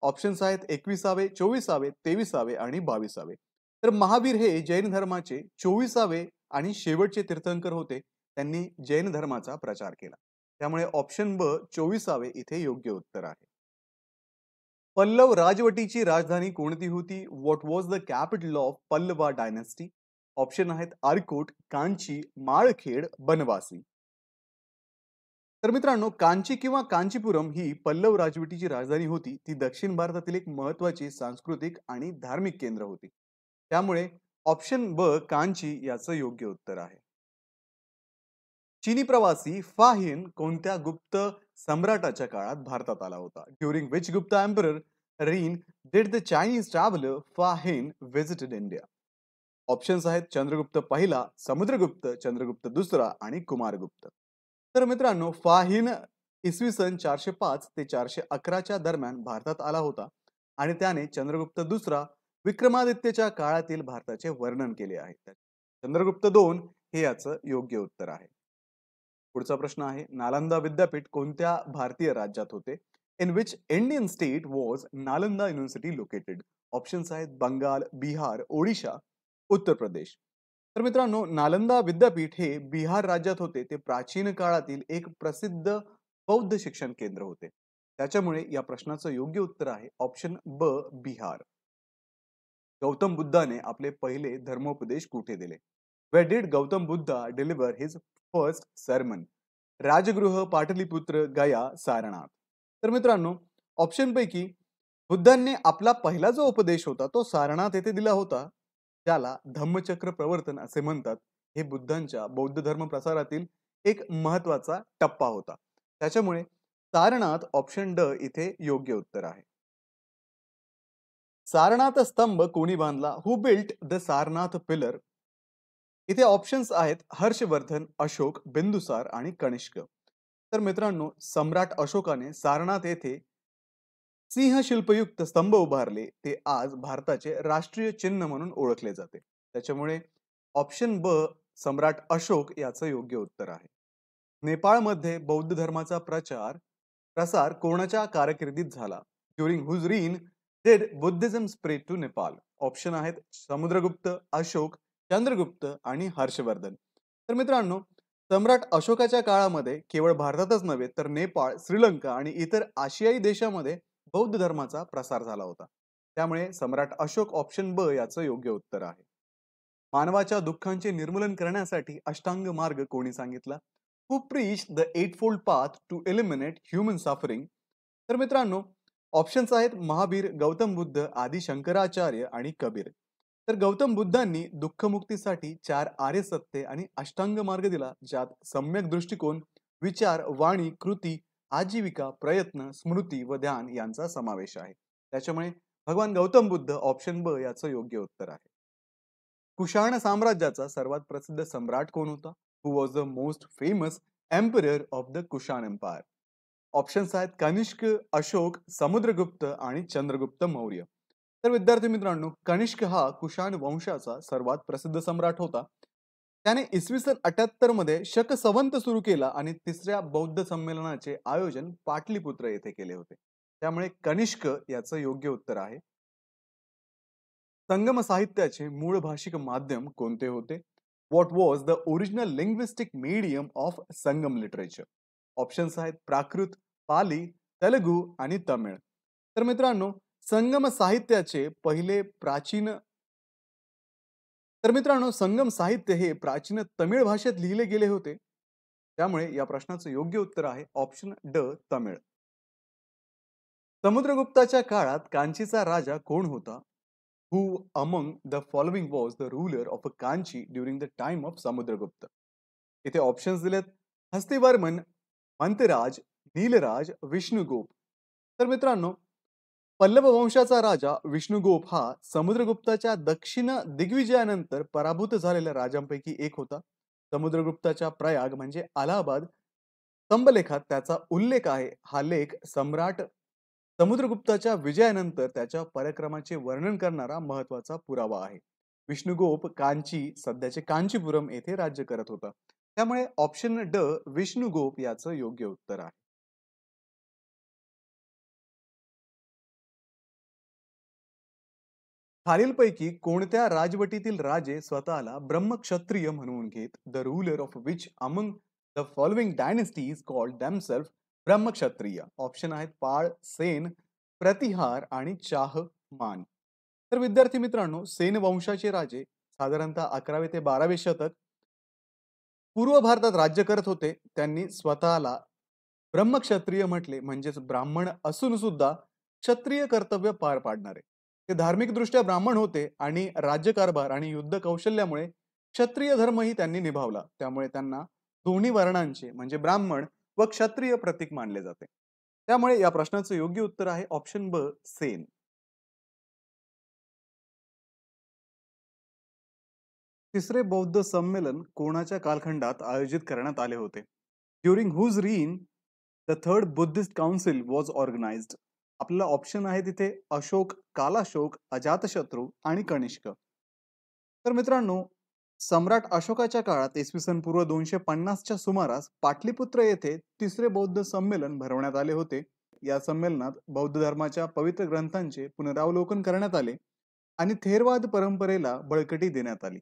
ऑप्शन्स आहेत 21वे, 24वे, 23वे आणि 22वे. तर महावीर हे जैन धर्माचे 24वे आणि शेवटचे तीर्थंकर होते. त्यांनी जैन धर्माचा प्रचार केला. त्यामुळे ऑप्शन ब 24वे इथे योग्य उत्तर आहे. पल्लव राजवटीची राजधानी कोणती होती? What was the capital of Pallava dynasty? Option आहेत आरकोट, कांची, माळखेड, बनवासी. तर मित्रांनो, कांची किंवा कांचीपुरम ही पल्लव राजवटीची राजधानी होती. ती दक्षिण भारतातील एक महत्त्वाची सांस्कृतिक आणि धार्मिक केंद्र होती. त्यामुळे ऑप्शन ब कांची याचं योग्य उत्तर आहे. चीनी प्रवासी फाहिन कोणत्या गुप्त सम्राटाच्या काळात भारतात आला होता? ड्युरिंग विच गुप्ता एम्परर रीन did the Chinese traveller फाहिन visited India? Options आहेत चंद्रगुप्त पहिला, समुद्रगुप्त, चंद्रगुप्त दुसरा आणि कुमारगुप्त. तर मित्रांनो, फाहिन इसवी सन 405 ते 411च्या दरम्यान भारतात आला होता आणि त्याने चंद्रगुप्त दुसरा विक्रमादित्यच्या काळातील भारताचे वर्णन केले आहे. चंद्रगुप्त 2 हे याचं योग्य उत्तर आहे. पुढचा प्रश्न आहे, नालंदा विद्यापीठ कोणत्या भारतीय राज्यात होते? In which Indian state was Nalanda university located? Options आहेत बंगाल, बिहार, ओडिशा, उत्तर प्रदेश. तर मित्रांनो, नालंदा विद्यापीठ हे बिहार राज्यात होते. ते प्राचीन काळातील एक प्रसिद्ध बौद्ध शिक्षण केंद्र होते. त्याच्यामुळे या प्रश्नाचं योग्य उत्तर आहे ऑप्शन ब बिहार. गौतम बुद्धाने आपले पहिले धर्मोपदेश कुठे दिले? Where did Gautam Buddha deliver his first sermon? Rajagriha, Pataliputra, Gaya, Sarnath. तर मित्रांनो, ऑप्शन पैकी बुद्धांनी आपला पहिला जो उपदेश होता तो सारनाथ येथे दिला होता, त्याला धम्मचक्र प्रवर्तन असे म्हणतात. हे बुद्धांच्या बौद्ध धर्म प्रसारातील एक महत्वाचा टप्पा होता. त्याच्यामुळे सारनाथ ऑप्शन ड इथे योग्य उत्तर आहे. सारनाथ स्तंभ कोणी बांधला? हु बिल्ट द सारनाथ पिलर? इथे ऑप्शन्स आहेत हर्षवर्धन, अशोक, बिंदुसार आणि कनिष्क. तर मित्रांनो, सम्राट अशोकाने सारनाथ येथे सिंह शिल्पयुक्त स्तंभ उभारले. ते आज भारताचे राष्ट्रीय चिन्ह म्हणून ओळखले जाते. त्याच्यामुळे ऑप्शन ब सम्राट अशोक याचं योग्य उत्तर आहे. नेपाळमध्ये बौद्ध धर्माचा प्रसार कोणाच्या कारकिर्दीत झाला? During whose reign did Buddhism spread to Nepal? Option आहेत समुद्रगुप्त, अशोक, चंद्रगुप्त आणि हर्षवर्धन. तर मित्रांनो, सम्राट अशोकाच्या काळामध्ये केवळ भारतातच नव्हे तर नेपाळ, श्रीलंका आणि इतर आशियाई देशामध्ये बौद्ध धर्माचा प्रसार झाला होता. त्यामुळे सम्राट अशोक ऑप्शन ब याचं योग्य उत्तर आहे. मानवाच्या दुःखांचे निर्मूलन करण्यासाठी अष्टांग मार्ग कोणी सांगितला? Who preached the eightfold path to eliminate human suffering? तर मित्रांनो, ऑप्शन्स आहेत महावीर, गौतम बुद्ध, आदि शंकराचार्य आणि कबीर. तर गौतम बुद्धांनी दुःखमुक्तीसाठी 4 आर्य सत्य आणि अष्टांग मार्ग दिला, ज्यात सम्यक दृष्टिकोन, विचार, वाणी, कृती, आजीविका, प्रयत्न, स्मृती व ध्यान यांचा समावेश आहे. त्याच्यामुळे भगवान गौतम बुद्ध ऑप्शन ब याचं योग्य उत्तर आहे. कुशाण साम्राज्याचा सर्वात प्रसिद्ध सम्राट कोण होता? Who was the most famous emperor of the Kushan empire? Options आहेत कनिष्क, अशोक, समुद्रगुप्त आणि चंद्रगुप्त मौर्य. तर विद्यार्थी मित्रांनो, कनिष्क हा कुशाण वंशाचा सर्वात प्रसिद्ध सम्राट होता. त्याने इसवी सन 78 मध्ये शक संवत सुरू केला आणि तिसऱ्या बौद्ध संमेलनाचे आयोजन पाटलीपुत्र येथे केले होते. त्यामुळे कनिष्क याचं योग्य उत्तर आहे. संगम साहित्याचे मूळ भाषिक माध्यम कोणते होते? What was the original linguistic medium of Sangam literature? Options आहेत प्राकृत, पाली, तेलुगू आणि तमिळ. तर मित्रांनो, संगम साहित्याचे पहिले प्राचीन संगम साहित्य हे प्राचीन तमिळ भाषेत लिहिले गेले होते. त्यामुळे या प्रश्नाचं योग्य उत्तर आहे ऑप्शन ड तमिळ. समुद्रगुप्ताच्या काळात कांचीचा राजा कोण होता? Who among the following was the ruler of Kanchi during the time of Samudragupta? इथे ऑप्शन्स दिलेत हस्तिवर्मन, मंतराज, नीलराज, विष्णुगुप्त. तर मित्रांनो, पल्लव वंशाचा राजा विष्णुगुप्त हा समुद्रगुप्ताच्या दक्षिण दिग्विजयानंतर पराभूत झालेल्या राजांपैकी एक होता. समुद्रगुप्ताच्या प्रयाग म्हणजे अलाहाबाद स्तंभलेखात त्याचा उल्लेख आहे. हा लेख सम्राट समुद्रगुप्ताच्या विजयानंतर त्याच्या पराक्रमाचे वर्णन करणारा महत्वाचा पुरावा आहे. विष्णुगुप्त कांची, सध्याचे कांचीपुरम येथे राज्य करत होता. त्यामुळे ऑप्शन ड विष्णुगुप्त याचं योग्य उत्तर आहे. खालीलपैकी कोणत्या राजवटीतील राजे स्वतःला ब्रह्मक्षत्रिय म्हणून घेत? The ruler of which among the following dynasties called themselves Brahmakshatriya? Option आहेत पाळ, सेन, प्रतिहार आणि चाहमान. तर विद्यार्थी मित्रांनो, सेन वंशाचे राजे साधारणतः 11वे ते 12वे शतक पूर्व भारतात राज्य करत होते. त्यांनी स्वतःला ब्रह्मक्षत्रिय म्हटले, म्हणजेच ब्राह्मण असून सुद्धा क्षत्रिय कर्तव्य पार पाडणारे. ते धार्मिकदृष्ट्या ब्राह्मण होते आणि राज्यकारभार आणि युद्ध कौशल्यामुळे क्षत्रिय धर्मही त्यांनी निभावला. त्यामुळे त्यांना दोन्ही वर्णांचे म्हणजे ब्राह्मण व क्षत्रिय प्रतीक मानले जाते. त्यामुळे या प्रश्नाचं योग्य उत्तर आहे ऑप्शन ब, सेन. तिसरे बौद्ध संमेलन कोणाच्या कालखंडात आयोजित करण्यात आले होते? During whose reign the third Buddhist council was organized. आपल्याला ऑप्शन आहे तिथे अशोक, कालाशोक, अजातशत्रू आणि कनिष्क. तर मित्रांनो, सम्राट अशोकाच्या काळात इसवी सन पूर्व 250च्या सुमारास पाटलीपुत्र येथे तिसरे बौद्ध संमेलन भरवण्यात आले होते. या संमेलनात बौद्ध धर्माच्या पवित्र ग्रंथांचे पुनरावलोकन करण्यात आले आणि थेरवाद परंपरेला बळकटी देण्यात आली.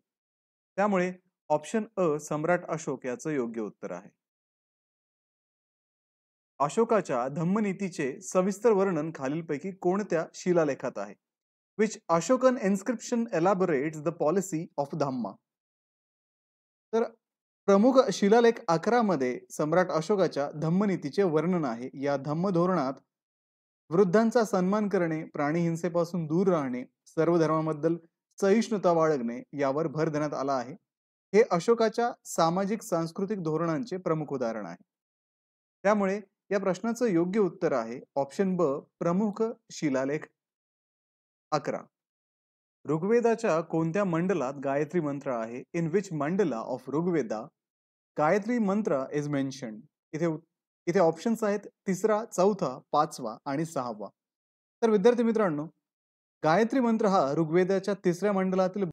त्यामुळे ऑप्शन अ सम्राट अशोक याचं योग्य उत्तर आहे. अशोकाच्या धम्मनीतीचे सविस्तर वर्णन खालीलपैकी कोणत्या शिलालेखात आहे? Which Ashokan inscription elaborates the policy of Dhamma. तर प्रमुख शिलालेख 11 मध्ये सम्राट अशोकाच्या धम्मनीतीचे वर्णन आहे. या धम्म धोरणात वृद्धांचा सन्मान करणे, प्राणी हिंसेपासून दूर राहणे, सर्व धर्मांबद्दल सहिष्णुता बाळगणे यावर भर देण्यात आला आहे. हे अशोकाच्या सामाजिक सांस्कृतिक धोरणांचे प्रमुख उदाहरण आहे. त्यामुळे या प्रश्नाचं योग्य उत्तर आहे ऑप्शन ब, प्रमुख शिलालेख 11. ऋग्वेदाच्या कोणत्या मंडलात गायत्री मंत्र आहे? In which mandala of Rigveda Gayatri मंत्र इज मेन्शन्ड. इथे इथे ऑप्शन्स आहेत तिसरा, चौथा, पाचवा आणि सहावा. तर विद्यार्थी मित्रांनो, गायत्री मंत्र हा ऋग्वेदाच्या तिसऱ्या मंडलातील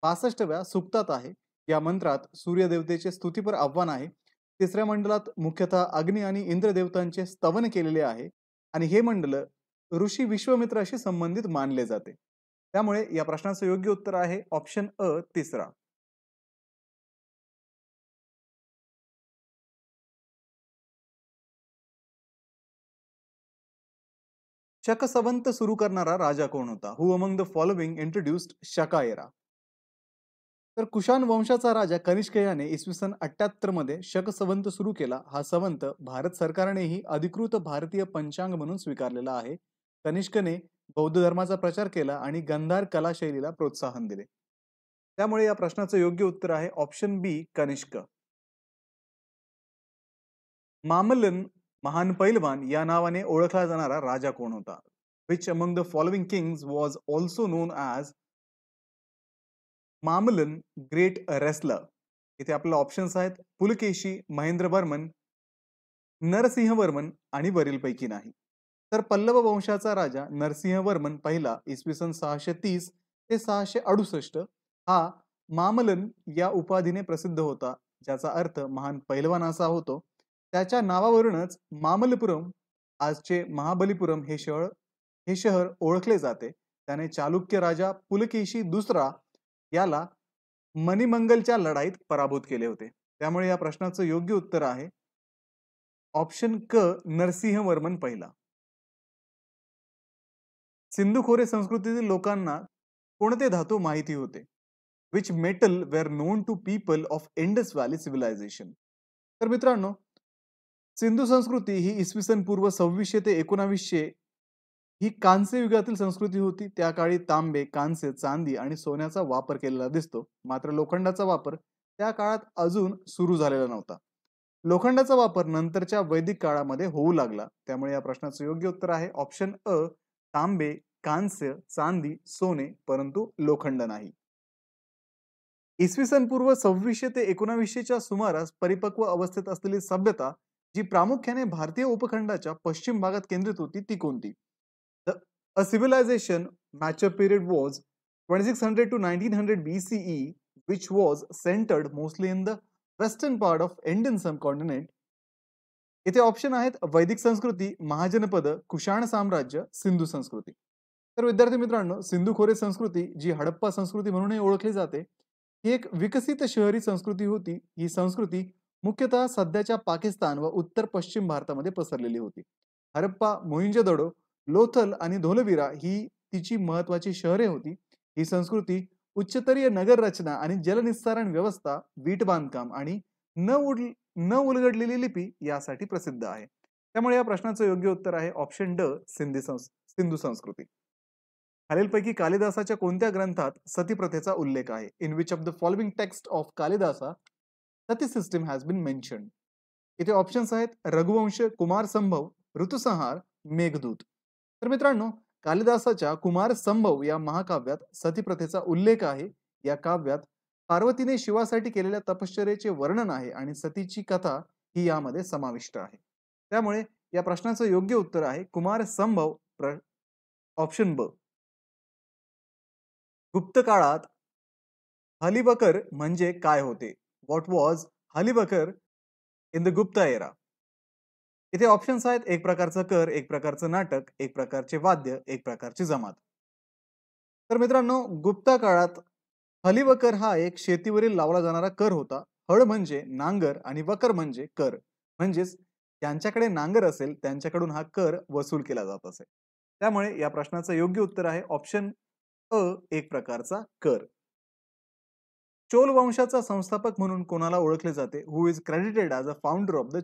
65व्या सुक्तात आहे. या मंत्रात सूर्यदेवतेचे स्तुतीपर आव्हान आहे. तिसऱ्या मंडलात मुख्यतः अग्नी आणि इंद्र देवतांचे स्तवन केलेले आहे आणि हे मंडल ऋषी विश्वामित्राशी संबंधित मानले जाते. त्यामुळे या प्रश्नाचं योग्य उत्तर आहे ऑप्शन अ, तिसरा. शक संवत सुरू करणारा राजा कोण होता? Who among the following introduced Shaka era. तर कुशाण वंशाचा राजा कनिष्क याने इसवी सन 78 मध्ये शक संवत सुरू केला. हा संवत भारत सरकारनेही अधिकृत भारतीय पंचांग म्हणून स्वीकारलेला आहे. कनिष्कने बौद्ध धर्माचा प्रचार केला आणि गंधार कला शैलीला प्रोत्साहन दिले. त्यामुळे या प्रश्नाचं योग्य उत्तर आहे ऑप्शन बी, कनिष्क. मामल्लन महान पैलवान या नावाने ओळखला जाणारा राजा कोण होता? Which among the following Kings was also known as मामलन ग्रेट रेसलर. इथे आपल्याला ऑप्शन्स आहेत पुलकेशी, महेंद्रवर्मन, नरसिंहवर्मन आणि वरीलपैकी नाही. तर पल्लव वंशाचा राजा नरसिंहवर्मन पहिला इसवी सन 630 ते 668 हा मामलन या उपाधीने प्रसिद्ध होता, ज्याचा अर्थ महान पैलवान असा होतो. त्याच्या नावावरूनच मामल्लपुरम, आजचे महाबलीपुरम हे शहर ओळखले जाते. त्याने चालुक्य राजा पुलकेशी दुसरा याला मणिमंगलच्या लढाईत पराभूत केले होते. त्यामुळे या प्रश्नाचं योग्य उत्तर आहे ऑप्शन क, नरसिंहवर्मन पहिला. सिंधू खोरे संस्कृतीतील लोकांना कोणते धातू माहिती होते? Which metal were known to people of Indus valley civilization. तर मित्रांनो, सिंधू संस्कृती ही इसवी सन पूर्व 2600 ते 1900 ही कांस्य युगातील संस्कृती होती. त्या काळी तांबे, कांस्य, चांदी आणि सोन्याचा वापर केलेला दिसतो. मात्र लोखंडाचा वापर त्या काळात अजून सुरू झालेला नव्हता. लोखंडाचा वापर नंतरच्या वैदिक काळामध्ये होऊ लागला. त्यामुळे या प्रश्नाचं योग्य उत्तर आहे ऑप्शन अ, तांबे, कांस्य, चांदी, सोने, परंतु लोखंड नाही. इसवी सन पूर्व 2600 ते 1900च्या सुमारास परिपक्व अवस्थेत असलेली सभ्यता जी प्रामुख्याने भारतीय उपखंडाच्या पश्चिम भागात केंद्रित होती ती कोणती? A civilization mature period was 2600 to 1900 BCE, which was centered mostly in the western part of Indian subcontinent. इथे ऑप्शन आहेत वैदिक संस्कृती, महाजनपद, कुशाण साम्राज्य, सिंधू संस्कृती. तर विद्यार्थी मित्रांनो, सिंधू खोरे संस्कृती जी हडप्पा संस्कृती म्हणूनही ओळखली जाते, ही एक विकसित शहरी संस्कृती होती. ही संस्कृती मुख्यतः सध्याच्या पाकिस्तान व उत्तर पश्चिम भारतामध्ये पसरलेली होती. हडप्पा, मोहिंजोदडो, लोथल आणि धोलविरा ही तिची महत्वाची शहरे होती. ही संस्कृती उच्चस्तरीय नगर रचना आणि जलनिस्सारण व्यवस्था, वीट बांधकाम आणि न उलगडलेली लिपी यासाठी प्रसिद्ध आहे. त्यामुळे या प्रश्नाचं योग्य उत्तर आहे ऑप्शन ड, सिंधू संस्कृती. खालीलपैकी कालिदासाच्या कोणत्या ग्रंथात सती प्रथेचा उल्लेख आहे? In which of the following text of Kalidasa sati system has been mentioned? इथे ऑप्शन्स आहेत रघुवंश, कुमार संभव, ऋतुसंहार, मेघदूत. तर मित्रांनो, कालिदासाच्या कुमार संभव या महाकाव्यात सती प्रथेचा उल्लेख आहे. या काव्यात पार्वतीने शिवासाठी केलेल्या तपश्चर्येचे वर्णन आहे आणि सतीची कथा ही यामध्ये समाविष्ट आहे. त्यामुळे या प्रश्नाचं योग्य उत्तर आहे कुमार संभव, ऑप्शन ब. गुप्त काळात हलीबकर म्हणजे काय होते? What was halivakara in the Gupta era? इथे ऑप्शन्स आहेत एक प्रकारचं कर, एक प्रकारचं नाटक, एक प्रकारचे वाद्य, एक प्रकारची जमात. तर मित्रांनो, गुप्ता काळात हलीबकर हा एक शेतीवरील लावला जाणारा कर होता. हळ म्हणजे नांगर आणि वकर म्हणजे कर, म्हणजेच ज्यांच्याकडे नांगर असेल त्यांच्याकडून हा कर वसूल केला जात असे. त्यामुळे या प्रश्नाचं योग्य उत्तर आहे ऑप्शन अ, एक प्रकारचा कर. चोल वंशाचा संस्थापक म्हणून कोणाला ओळखले जाते? Who is credited as a founder of the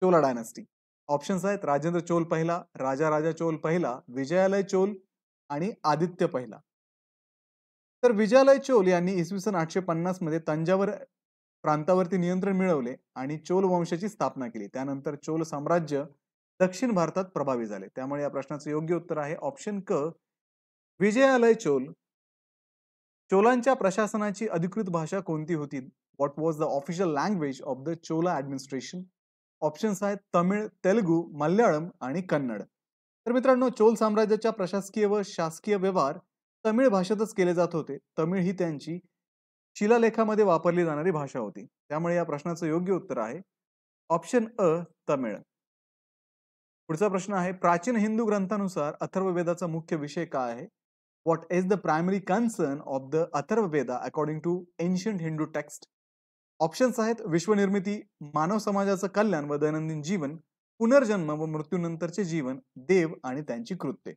Chola dynasty? Options आहेत राजेंद्र चोल पहिला, राजा चोल पहिला, विजयालय चोल आणि आदित्य पहिला. तर विजयालय चोल यांनी इसवी सन 850 मध्ये तंजावर प्रांतावरती नियंत्रण मिळवले आणि चोल वंशाची स्थापना केली. त्यानंतर चोल साम्राज्य दक्षिण भारतात प्रभावी झाले. त्यामुळे या प्रश्नाचं योग्य उत्तर आहे ऑप्शन क, विजयालय चोल. चोलांच्या प्रशासनाची अधिकृत भाषा कोणती होती? What was the official language of the Chola administration? Options आहेत तमिळ, तेलुगू, मल्याळम आणि कन्नड. तर मित्रांनो, चोल साम्राज्याच्या प्रशासकीय व शासकीय व्यवहार तमिळ भाषेतच केले जात होते. तमिळ ही त्यांची शिलालेखामध्ये वापरली जाणारी भाषा होती. त्यामुळे या प्रश्नाचं योग्य उत्तर आहे ऑप्शन अ, तमिळ. पुढचा प्रश्न आहे प्राचीन हिंदू ग्रंथानुसार अथर्ववेदाचा मुख्य विषय काय आहे? What is the primary concern of the Atharva Veda according to ancient Hindu text? Options आहेत विश्वनिर्मिती, मानव समाजाचं कल्याण व दैनंदिन जीवन, पुनर्जन्म व मृत्यूनंतरचे जीवन, देव आणि त्यांची कृत्ये.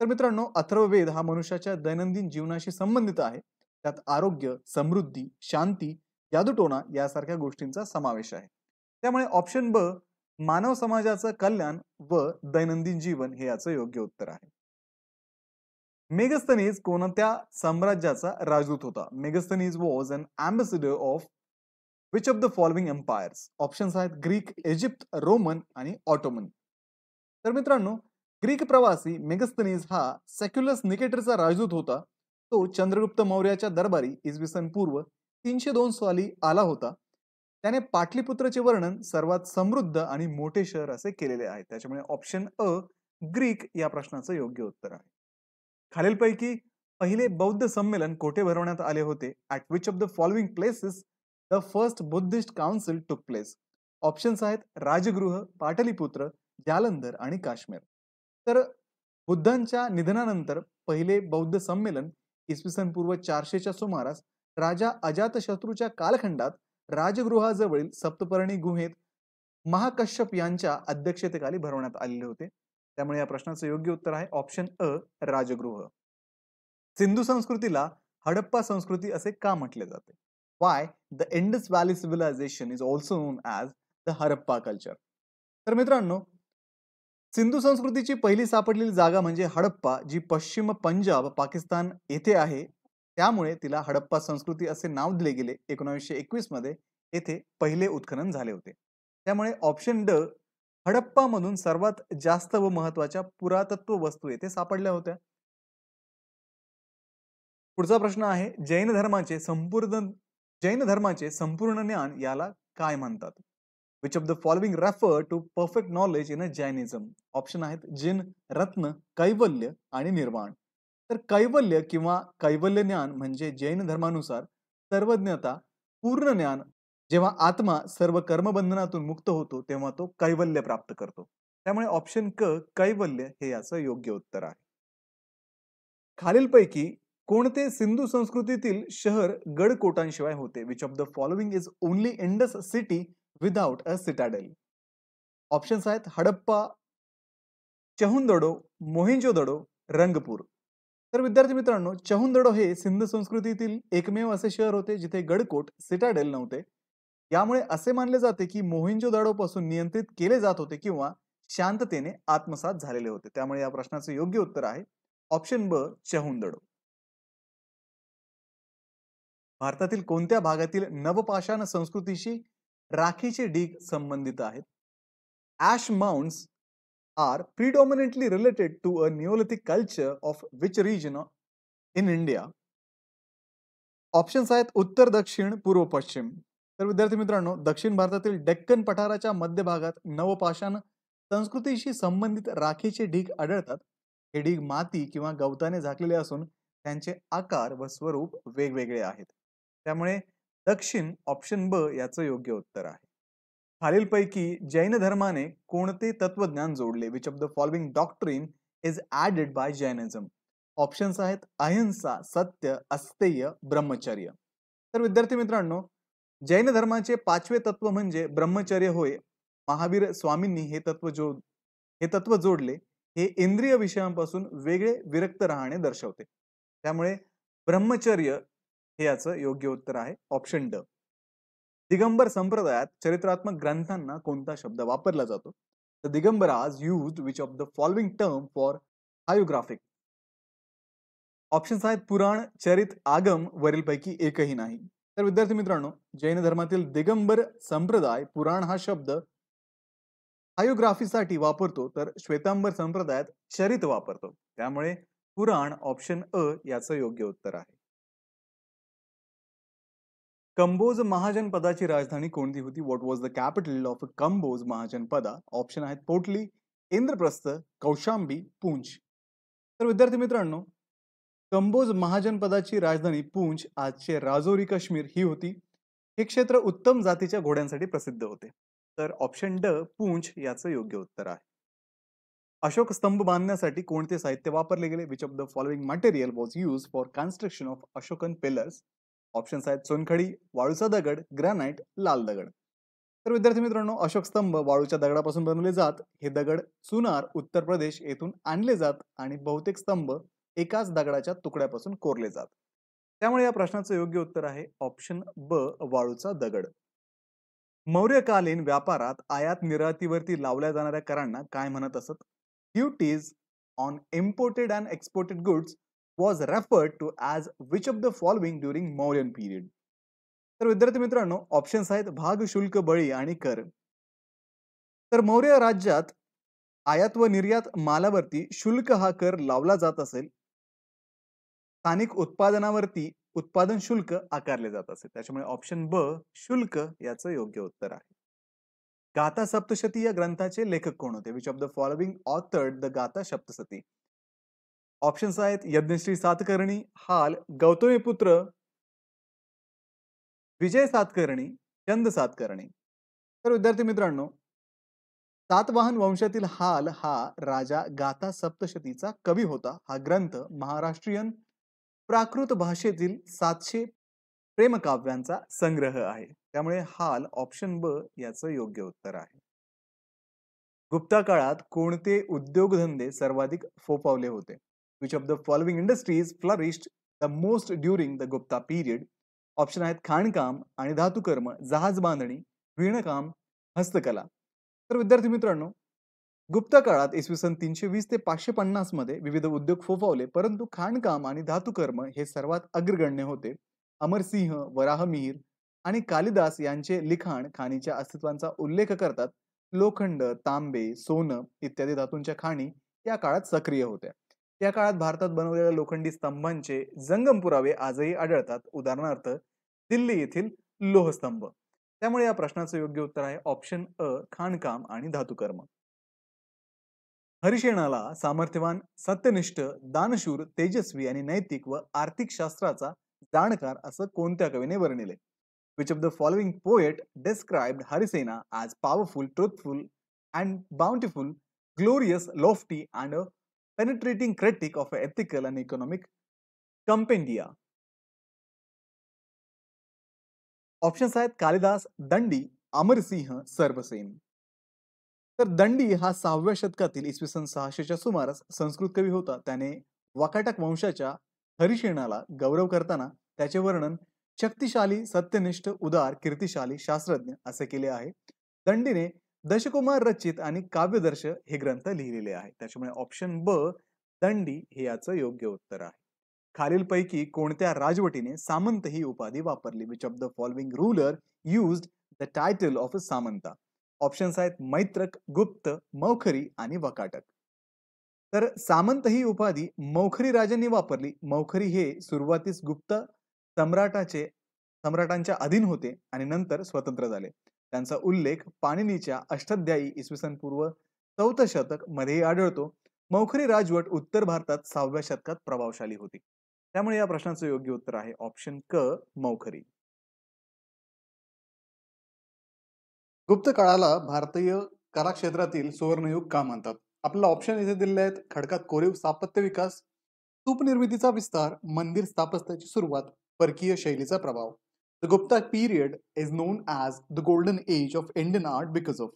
तर मित्रांनो, अथर्ववेद हा मनुष्याच्या दैनंदिन जीवनाशी संबंधित आहे. त्यात आरोग्य, समृद्धी, शांती, जादूटोणा यासारख्या गोष्टींचा समावेश आहे. त्यामुळे ऑप्शन ब, मानव समाजाचं कल्याण व दैनंदिन जीवन हे याचं योग्य उत्तर आहे. मेगस्थनीज कोणत्या साम्राज्याचा राजदूत होता? Megasthenes was an ambassador of which of the following empires? Options आहेत ग्रीक, इजिप्त, रोमन आणि ऑटोमन. तर मित्रांनो, ग्रीक प्रवासी मेगस्थनीज हा सेक्युलस निकेटरचा राजदूत होता. तो चंद्रगुप्त मौर्याच्या दरबारी इसवी सन पूर्व 302 साली आला होता. त्याने पाटलीपुत्रचे वर्णन सर्वात समृद्ध आणि मोठे शहर असे केलेले आहे. त्याच्यामुळे ऑप्शन अ, ग्रीक या प्रश्नाचं योग्य उत्तर आहे. खालीलपैकी पहिले बौद्ध संमेलन कोठे भरवण्यात आले होते? At which of the following places the first Buddhist council took place? Options आहेत राजगृह, पाटलीपुत्र, जालंधर आणि काश्मीर. तर बुद्धांच्या निधनानंतर पहिले बौद्ध संमेलन इसवी सन पूर्व 400च्या सुमारास राजा अजातशत्रूच्या कालखंडात राजगृहाजवळील सप्तपर्णी गुहेत महाकश्यप यांच्या अध्यक्षतेखाली भरवण्यात आलेले होते. त्यामुळे या प्रश्नाचं योग्य उत्तर आहे ऑप्शन अ, राजगृह. सिंधू संस्कृतीला हडप्पा संस्कृती असे का म्हटले जाते? Why the Indus valley civilization is also known as the Harappa culture? तर मित्रांनो, सिंधू संस्कृतीची पहिली सापडलेली जागा म्हणजे हडप्पा, जी पश्चिम पंजाब, पाकिस्तान येथे आहे. त्यामुळे तिला हडप्पा संस्कृती असे नाव दिले गेले. 1921 मध्ये येथे पहिले उत्खनन झाले होते. त्यामुळे ऑप्शन ड, हडप्पा मधून सर्वात जास्त व महत्वाच्या पुरातत्व वस्तू येथे सापडल्या होत्या. पुढचा प्रश्न आहे जैन धर्माचे संपूर्ण ज्ञान याला काय म्हणतात? Which of the following refer to perfect knowledge in a Jainism? Option आहेत जिन, रत्न, कैवल्य आणि निर्वाण. तर कैवल्य किंवा कैवल्य ज्ञान म्हणजे जैन धर्मानुसार सर्वज्ञता, पूर्ण ज्ञान. जेव्हा आत्मा सर्व कर्मबंधनातून मुक्त होतो तेव्हा तो कैवल्य प्राप्त करतो. त्यामुळे ऑप्शन क, कैवल्य हे याचं योग्य उत्तर आहे. खालीलपैकी कोणते सिंधू संस्कृतीतील शहर गडकोटांशिवाय होते? Which of the following is only Indus city without a Citadel? Options आहेत हडप्पा, चहुंदडो, मोहेंजोदडो, रंगपूर. तर विद्यार्थी मित्रांनो, चहुंदडो हे सिंध संस्कृतीतील एकमेव असे शहर होते जिथे गडकोट सिटाडेल नव्हते. यामुळे असे मानले जाते की मोहिंजोदाडो पासून नियंत्रित केले जात होते किंवा शांततेने आत्मसात झालेले होते. त्यामुळे या प्रश्नाचे योग्य उत्तर आहे ऑप्शन ब, चहुंदडो. भारतातील कोणत्या भागातील नवपाषाण संस्कृतीशी राखीचे ढीग संबंधित आहेत? Ash mounds are predominantly related to a Neolithic culture of which region in India? Options आहेत उत्तर, दक्षिण, पूर्व, पश्चिम. तर विद्यार्थी मित्रांनो, दक्षिण भारतातील डेक्कन पठाराच्या मध्यभागात नवपाषाण संस्कृतीशी संबंधित राखीचे ढीग आढळतात. हे ढीग माती किंवा गवताने झाकलेले असून त्यांचे आकार व स्वरूप वेगवेगळे आहेत. त्यामुळे दक्षिण ऑप्शन ब याचं योग्य उत्तर आहे. खालीलपैकी जैन धर्माने कोणते तत्वज्ञान जोडले? Which of the following doctrine is added by Jainism? Options आहेत अहिंसा, सत्य, अस्तेय, ब्रह्मचर्य. तर विद्यार्थी मित्रांनो, जैन धर्माचे पाचवे तत्व म्हणजे ब्रह्मचर्य होय. महावीर स्वामींनी हे तत्व जोडले. हे इंद्रिय विषयांपासून वेगळे विरक्त राहणे दर्शवते. त्यामुळे ब्रह्मचर्य हे याचं योग्य उत्तर आहे ऑप्शन ड. दिगंबर संप्रदायात चरित्रात्मक ग्रंथांना कोणता शब्द वापरला जातो? The Digambaras used which of the following term for hagiographic? Options आहेत पुराण, चरित, आगम, वरीलपैकी एकही नाही. तर विद्यार्थी मित्रांनो, जैन धर्मातील दिगंबर संप्रदाय पुराण हा शब्द हायोग्राफीसाठी वापरतो, तर श्वेतांबर संप्रदायात चरित वापरतो. त्यामुळे पुराण ऑप्शन अ याचं योग्य उत्तर आहे. कंबोज महाजनपदाची राजधानी कोणती होती? What was the capital of Kamboja Mahajanapada? Option आहेत पोटली, इंद्रप्रस्थ, कौशांबी, पूंछ. तर विद्यार्थी मित्रांनो, कंबोज महाजनपदाची राजधानी पूंछ, आजचे राजौरी काश्मीर ही होती. हे क्षेत्र उत्तम जातीच्या घोड्यांसाठी प्रसिद्ध होते. तर ऑप्शन ड पूंछ याचं योग्य उत्तर आहे. अशोक स्तंभ बांधण्यासाठी कोणते साहित्य वापरले गेले? Which of the following material was use for construction of Ashokan pillars? Options आहेत चुनखडी, वाळूचा दगड, ग्रॅनाइट, लाल दगड. तर विद्यार्थी मित्रांनो, अशोक स्तंभ वाळूच्या दगडापासून बनवले जात. हे दगड चुनार, उत्तर प्रदेश येथून आणले जात आणि बहुतेक स्तंभ एकाच दगडाच्या तुकड्यापासून कोरले जात. त्यामुळे या प्रश्नाचं योग्य उत्तर आहे ऑप्शन ब, वाळूचा दगड. मौर्यकालीन व्यापारात आयात निर्यातीवरती लावल्या जाणाऱ्या करांना काय म्हणत असत? Duties on imported and exported goods was referred to as which of the following during Mauryan period? तर विद्यार्थी मित्रांनो, ऑप्शन्स आहेत भाग, शुल्क, बळी आणि कर. तर मौर्य राज्यात आयात व निर्यात मालावरती शुल्क हा कर लावला जात असेल. स्थानिक उत्पादनावरती उत्पादन शुल्क आकारले जात असेल. त्याच्यामुळे ऑप्शन ब, शुल्क याचं योग्य उत्तर आहे. गाथा सप्तशती या ग्रंथाचे लेखक कोण होते? Which of the following authored the गाथा सप्तशती? ऑप्शन्स आहेत यज्ञश्री सातकर्णी, हाल, गौतमीपुत्र, विजय सातकर्णी, चंद सातकर्णी. तर विद्यार्थी मित्रांनो, सातवाहन वंशातील हाल हा राजा गाथा सप्तशतीचा कवी होता. हा ग्रंथ महाराष्ट्रीयन प्राकृत भाषेतील 700 प्रेमकाव्यांचा संग्रह आहे. त्यामुळे हाल ऑप्शन ब याचं योग्य उत्तर आहे. गुप्ता काळात कोणते उद्योगधंदे सर्वाधिक फोफावले होते? Which of the following industries flourished the most during the Gupta period? Option आहेत खाणकाम आणि धातुकर्म, जहाज बांधणी, विणकाम, हस्तकला. तर विद्यार्थी मित्रांनो, गुप्ता काळात इसवी सन 320 ते 550 मध्ये विविध उद्योग फोफावले, परंतु खाणकाम आणि धातुकर्म हे सर्वात अग्रगण्य होते. अमरसिंह, वराहमिहिर आणि कालिदास यांचे लिखाण खाणीच्या अस्तित्वाचा उल्लेख करतात. लोखंड, तांबे, सोनं इत्यादी धातूंच्या खाणी या काळात सक्रिय होत्या. या काळात भारतात बनवलेल्या लोखंडी स्तंभांचे जंगम पुरावे आजही आढळतात. उदाहरणार्थ दिल्ली येथील लोहस्तंभ. त्यामुळे या प्रश्नाचं योग्य उत्तर आहे ऑप्शन अ, खाणकाम आणि धातुकर्म. हरिसेनाला सामर्थ्यवान, सत्यनिष्ठ, दानशूर, तेजस्वी आणि नैतिक व आर्थिक शास्त्राचा जाणकार असं कोणत्या कवीने वर्णिले? Which of the following poet described Harisena as powerful, truthful and bountiful, glorious, lofty and a penetrating critic of ethical and economic compendia? Options आहेत कालिदास, दंडी, अमरसिंह, सर्वसेन. तर दंडी हा 6व्या शतकातील इसवी सन 600च्या सुमारास संस्कृत कवी होता. त्याने वाकाटक वंशाच्या हरिशेनाला गौरव करताना त्याचे वर्णन शक्तिशाली, सत्यनिष्ठ, उदार, कीर्तिशाली, शास्त्रज्ञ असे केले आहे. दंडीने दशकुमार रचित आणि काव्यदर्श हे ग्रंथ लिहिलेले आहेत. त्याच्यामुळे ऑप्शन ब दंडी हे याचं योग्य उत्तर आहे. खालीलपैकी कोणत्या राजवटीने सामंत ही उपाधी वापरली? Which of the following ruler used the title of a Samanta? Options आहेत मैत्रक, गुप्त, मौखरी आणि वकाटक. तर सामंत ही उपाधी मौखरी राजांनी वापरली. मौखरी हे सुरुवातीस गुप्त सम्राटांच्या अधीन होते आणि नंतर स्वतंत्र झाले. त्यांचा उल्लेख पाणिनीच्या अष्टाध्यायी इसवी सन पूर्व 4 शतक मध्ये आढळतो. मौखरी राजवट उत्तर भारतात 6व्या शतकात प्रभावशाली होती. त्यामुळे या प्रश्नाचं योग्य उत्तर आहे ऑप्शन क मौखरी. गुप्त काळाला भारतीय कला क्षेत्रातील सुवर्णयुग का म्हणतात? आपल्याला ऑप्शन इथे दिलेले आहेत. खडकात कोरीव स्थापत्य विकास, स्तूप निर्मितीचा विस्तार, मंदिर स्थापत्याची सुरुवात, परकीय शैलीचा प्रभाव. The Gupta period is known as the golden age of Indian art because of.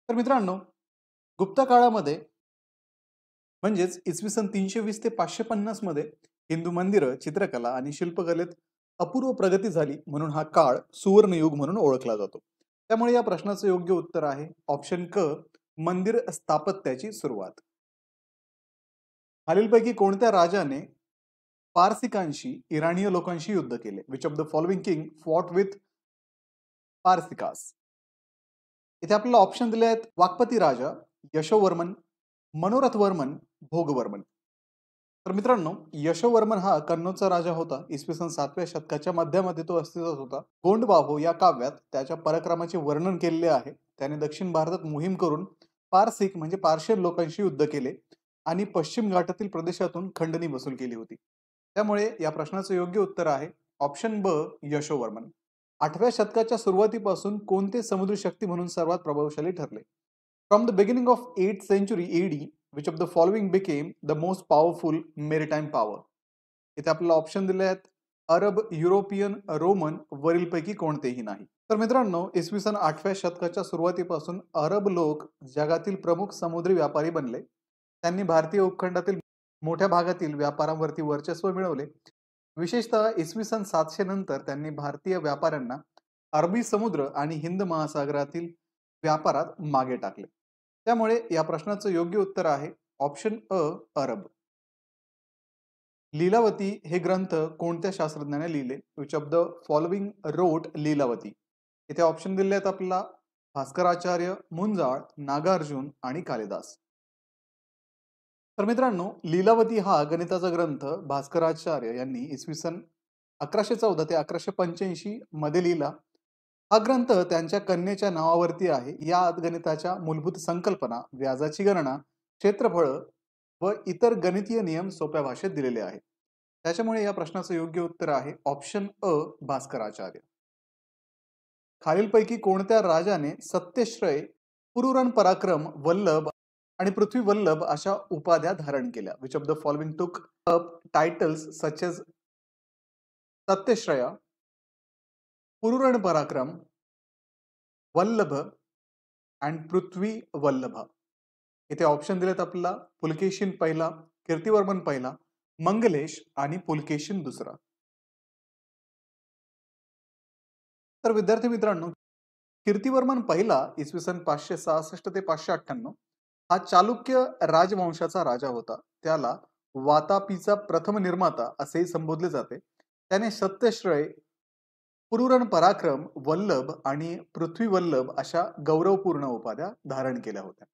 तर मित्रांनो, गुप्त काळामध्ये म्हणजेच इसवी सन 320 ते 550 मध्ये हिंदू मंदिरं, चित्रकला आणि शिल्पकलेत अपूर्व प्रगती झाली, म्हणून हा काळ सुवर्णयुग म्हणून ओळखला जातो. त्यामुळे या प्रश्नाचं योग्य उत्तर आहे ऑप्शन क मंदिर स्थापत्याची सुरुवात. खालीलपैकी कोणत्या राजाने पारसिकांशी, इराणीय लोकांशी युद्ध केले? Which of the following king fought with Parasikas? इथे आपल्याला ऑप्शन दिले आहेत. वाकपती राजा, यशोवर्मन, मनोरथवर्मन, भोगवर्मन. तर मित्रांनो, यशोवर्मन हा कन्नौजचा राजा होता. इसवी सन 7व्या शतकाच्या मध्यामध्ये तो अस्तित्वात होता. गोंडबाहो या काव्यात त्याच्या पराक्रमाचे वर्णन केलेले आहे. त्याने दक्षिण भारतात मोहीम करून पारसिक म्हणजे पार्शियन लोकांशी युद्ध केले आणि पश्चिम घाटातील प्रदेशातून खंडणी वसूल केली होती. त्यामुळे या प्रश्नाचं योग्य उत्तर आहे ऑप्शन ब यशोवर्मन. 8व्या शतकाच्या सुरुवातीपासून कोणते समुद्री शक्ती म्हणून सर्वात प्रभावशाली ठरले? From the beginning of 8th century AD, which of the following became the most powerful maritime power? इथे आपल्याला ऑप्शन दिले आहेत. अरब, युरोपियन, रोमन, वरीलपैकी कोणतेही नाही. तर मित्रांनो, इसवी सन 8व्या शतकाच्या सुरुवातीपासून अरब लोक जगातील प्रमुख समुद्री व्यापारी बनले. त्यांनी भारतीय उपखंडातील मोठ्या भागातील व्यापारांवरती वर्चस्व मिळवले. विशेषतः इसवी सन 700 नंतर त्यांनी भारतीय व्यापाऱ्यांना अरबी समुद्र आणि हिंद महासागरातील व्यापारात मागे टाकले. त्यामुळे या प्रश्नाचं योग्य उत्तर आहे ऑप्शन अ अरब. लीलावती हे ग्रंथ कोणत्या शास्त्रज्ञाने लिहिले? विच ऑफ द फॉलोइंग रोट लीलावती? इथे ऑप्शन दिले आहेत आपल्याला. भास्कराचार्य, मुंजाळ, नागार्जुन आणि कालिदास. तर मित्रांनो, लीलावती हा गणिताचा ग्रंथ भास्कराचार्य यांनी इसवी सन 1114 ते 1185 मध्ये लिहिला. हा ग्रंथ त्यांच्या कन्येच्या नावावरती आहे. या गणिताच्या मूलभूत संकल्पना, व्याजाची गणना, क्षेत्रफळ व इतर गणितीय नियम सोप्या भाषेत दिलेले आहेत. त्याच्यामुळे या प्रश्नाचं योग्य उत्तर आहे ऑप्शन अ भास्कराचार्य. खालीलपैकी कोणत्या राजाने सत्यश्रय, पुरुरण पराक्रम, वल्लभ आणि पृथ्वी वल्लभ अशा उपाध्या धारण केल्या? Which of the following took up titles such as Satyashraya, Pururan Parakram, Vallabha and पृथ्वी वल्लभ? इथे ऑप्शन दिलेत आपल्याला. पुलकेशिन पहिला, कीर्तिवर्मन पहिला, मंगलेश आणि पुलकेशिन दुसरा. तर विद्यार्थी मित्रांनो, कीर्तिवर्मन पहिला इसवी सन 566 ते 598 हा चालुक्य राजवंशाचा राजा होता. त्याला वातापीचा प्रथम निर्माता असेही संबोधले जाते. त्याने सत्यश्रय, पुरुरण पराक्रम, वल्लभ आणि पृथ्वी वल्लभ अशा गौरवपूर्ण उपाध्या धारण केल्या होत्या.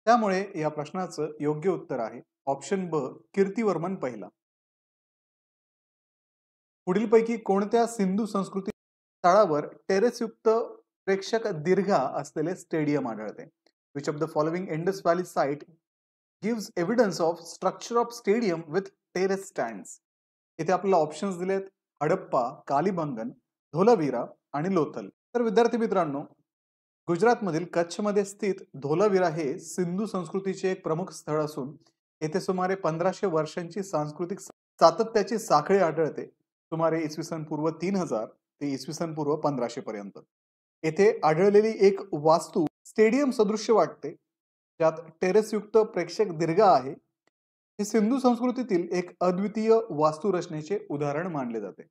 त्यामुळे या प्रश्नाचं योग्य उत्तर आहे ऑप्शन ब कीर्तिवर्मन पहिला. पुढीलपैकी कोणत्या सिंधू संस्कृती तळावर टेरेसयुक्त प्रेक्षक दीर्घा असलेले स्टेडियम आढळते? Which of the following Indus valley site gives evidence of structure of stadium with terrace stands? इथे आपल्याला ऑप्शन्स दिलेत. हडप्पा, कालीबंगन, धोलावीरा आणि लोथल. तर विद्यार्थी मित्रांनो, गुजरातमधील कच्छमध्ये स्थित धोलावीरा हे सिंधू संस्कृतीचे एक प्रमुख स्थळ असून येथे सुमारे 1500 वर्षांची सांस्कृतिक सातत्याची साखळी आढळते. सुमारे इसवी सन पूर्व 3000 ते इसवी सन पूर्व 1500 पर्यंत. येथे आढळलेली एक वास्तू स्टेडियम सदृश्य वाटते. त्यात टेरेसयुक्त प्रेक्षक दीर्घा आहे. हे सिंधू संस्कृतीतील एक अद्वितीय वास्तुरचनेचे उदाहरण मानले जाते.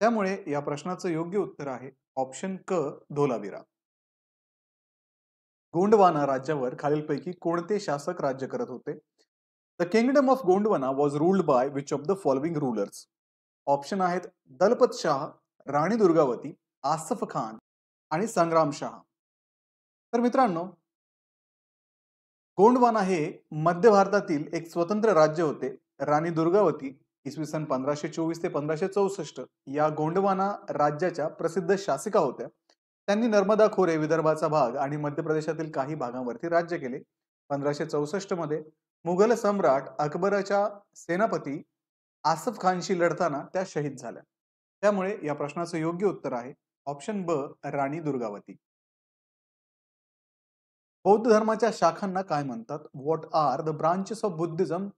त्यामुळे या प्रश्नाचं योग्य उत्तर आहे ऑप्शन क, धोलावीरा. गोंडवाना राज्यावर खालीलपैकी कोणते शासक राज्य करत होते? The kingdom of Gondwana was ruled by which of the following rulers? Option आहेत दलपत शाह, राणी दुर्गावती, आसफ खान आणि संग्राम शाह. तर मित्रांनो, गोंडवाना हे मध्य भारतातील एक स्वतंत्र राज्य होते. राणी दुर्गावती इसवी सन 1524 ते 1564 या गोंडवाना राज्याच्या प्रसिद्ध शासिका होत्या. त्यांनी नर्मदा खोरे, विदर्भाचा भाग आणि मध्य प्रदेशातील काही भागांवरती राज्य केले. 1564 मध्ये मुघल सम्राट अकबराच्या सेनापती आसफ खानशी लढताना त्या शहीद झाल्या. त्यामुळे या प्रश्नाचं योग्य उत्तर आहे ऑप्शन ब, राणी दुर्गावती. बौद्ध धर्माच्या शाखांना काय म्हणतात? What are the branches of Buddhism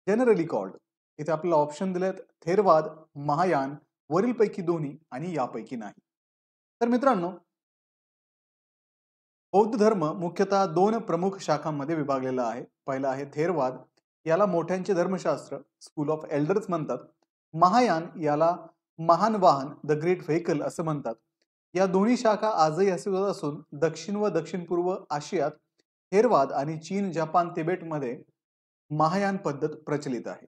generally called? इथे आपल्याला ऑप्शन दिलेत थेरवाद, महायान, वरीलपैकी दोन्ही आणि यापैकी नाही. तर मित्रांनो, बौद्ध धर्म मुख्यतः दोन प्रमुख शाखांमध्ये विभागलेला आहे. पहिला आहे थेरवाद, याला मोठ्यांचे धर्मशास्त्र स्कूल ऑफ एल्डर्स म्हणतात. महायान याला महान वाहन द ग्रेट व्हेकल असं म्हणतात. या दोन्ही शाखा आजही अस्तित्वात असून दक्षिण व दक्षिण पूर्व आशियात थेरवाद आणि चीन, जपान, तिबेटमध्ये महायान पद्धत प्रचलित आहे.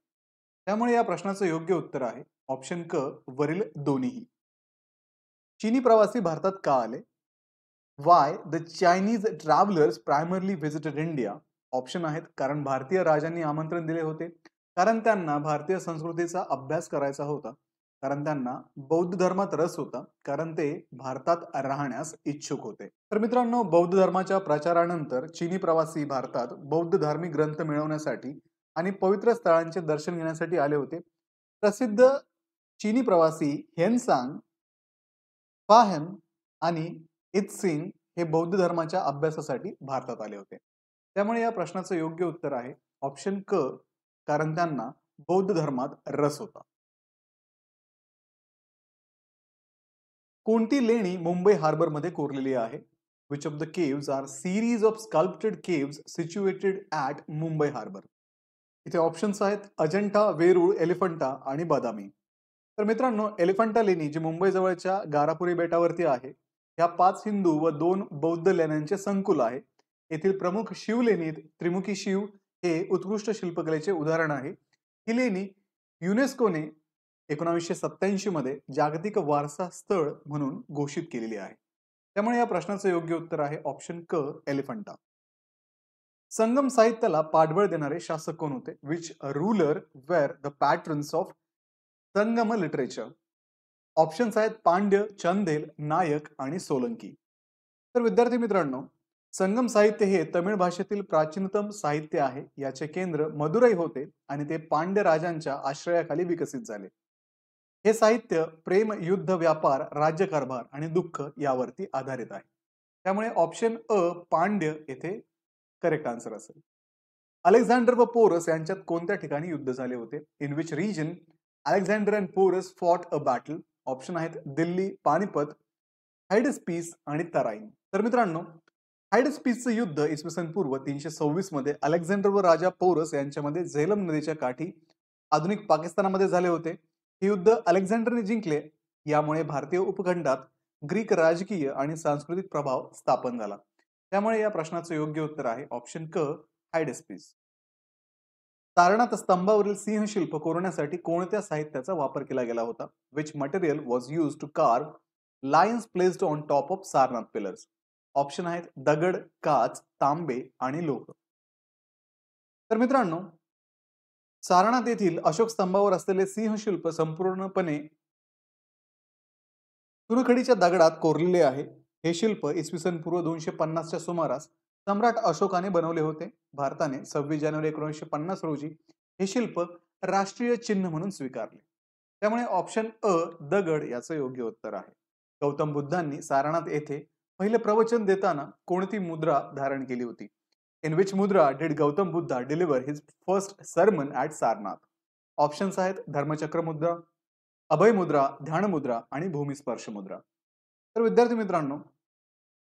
त्यामुळे या प्रश्नाचं योग्य उत्तर आहे ऑप्शन क, वरील दोन्हीही. चीनी प्रवासी भारतात का आले? Why the Chinese travellers primarily visited India? Option आहेत कारण भारतीय राजांनी आमंत्रण दिले होते, कारण त्यांना भारतीय संस्कृतीचा अभ्यास करायचा होता, कारण त्यांना बौद्ध धर्मात रस होता, कारण ते भारतात राहण्यास इच्छुक होते. तर मित्रांनो, बौद्ध धर्माच्या प्रचारानंतर चीनी प्रवासी भारतात बौद्ध धार्मिक ग्रंथ मिळवण्यासाठी आणि पवित्र स्थळांचे दर्शन घेण्यासाठी आले होते. प्रसिद्ध चीनी प्रवासी हेनसांग, फाहेन आणि इत्सिंग हे बौद्ध धर्माच्या अभ्यासासाठी भारतात आले होते. त्यामुळे या प्रश्नाचं योग्य उत्तर आहे ऑप्शन क, कारण त्यांना बौद्ध धर्मात रस होता. कोणती लेणी मुंबई हार्बर मध्ये कोरलेली आहे? Which of the caves are series of sculpted caves situated at Mumbai harbour? इथे ऑप्शन्स आहेत अजंठा, वेरूळ, एलिफंटा आणि बदामी. तर मित्रांनो, एलिफंटा लेणी जी मुंबई जवळच्या गारापुरी बेटावरती आहे, ह्या 5 हिंदू व 2 बौद्ध लेण्यांचे संकुल आहे. येथील प्रमुख शिवलेणीत त्रिमुखी शिव हे उत्कृष्ट शिल्पकलेचे उदाहरण आहे. ही लेणी युनेस्कोने 1987 मध्ये जागतिक वारसा स्थळ म्हणून घोषित केलेली आहे. त्यामुळे या प्रश्नाचं योग्य उत्तर आहे ऑप्शन क, एलिफंटा. संगम साहित्याला पाठबळ देणारे शासक कोण होते? Which ruler were the patrons of Sangam literature? Options आहेत पांड्य, चंदेल, नायक आणि सोलंकी. तर विद्यार्थी मित्रांनो, संगम साहित्य हे तमिळ भाषेतील प्राचीनतम साहित्य आहे. याचे केंद्र मदुराई होते आणि ते पांड्य राजांच्या आश्रयाखाली विकसित झाले. हे साहित्य प्रेम, युद्ध, व्यापार, राज्यकारभार आणि दुःख यावरती आधारित आहे. त्यामुळे ऑप्शन अ, पांड्य येथे करेक्ट आन्सर असेल. अलेक्झांडर व पोरस यांच्यात कोणत्या ठिकाणी युद्ध झाले होते? In which region Alexander and Porus fought a battle? Option आहेत दिल्ली, पानिपत, हायडस्पीस आणि तराइन. तर मित्रांनो, हायडस्पीसचं युद्ध इसवी सन पूर्व 326 मध्ये अलेक्झांडर व राजा पोरस यांच्यामध्ये झेलम नदीच्या काठी आधुनिक पाकिस्तानामध्ये झाले होते. हे युद्ध अलेक्झांडरने जिंकले. यामुळे भारतीय उपखंडात ग्रीक राजकीय आणि सांस्कृतिक प्रभाव स्थापन झाला. त्यामुळे या प्रश्नाचं योग्य उत्तर आहे ऑप्शन क, हायडस्पीस. तारणात स्तंभावरील सिंहशिल्प कोरण्यासाठी कोणत्या साहित्याचा वापर केला गेला होता? Which material was used to carve lions placed on top of Sarnath pillars? Option आहेत दगड, काच, तांबे आणि लोह. तर मित्रांनो, सारनाथ येथील अशोक स्तंभावर असलेले सिंहशिल्प संपूर्णपणे चुनखडीच्या दगडात कोरलेले आहे. हे शिल्प इसवी सन पूर्व 250च्या सुमारास सम्राट अशोकाने बनवले होते. भारताने 26 जानेवारी 1950 रोजी हे शिल्प राष्ट्रीय चिन्ह म्हणून स्वीकारले. त्यामुळे ऑप्शन अ, दगड याचं योग्य उत्तर आहे. गौतम बुद्धांनी सारनाथ येथे पहिले प्रवचन देताना कोणती मुद्रा धारण केली होती? इन विच मुद्रा did Gautam Buddha deliver his first sermon at Sarnath? Options आहेत धर्मचक्र मुद्रा, अभय मुद्रा, ध्यान मुद्रा आणि भूमिस्पर्श मुद्रा. तर विद्यार्थी मित्रांनो,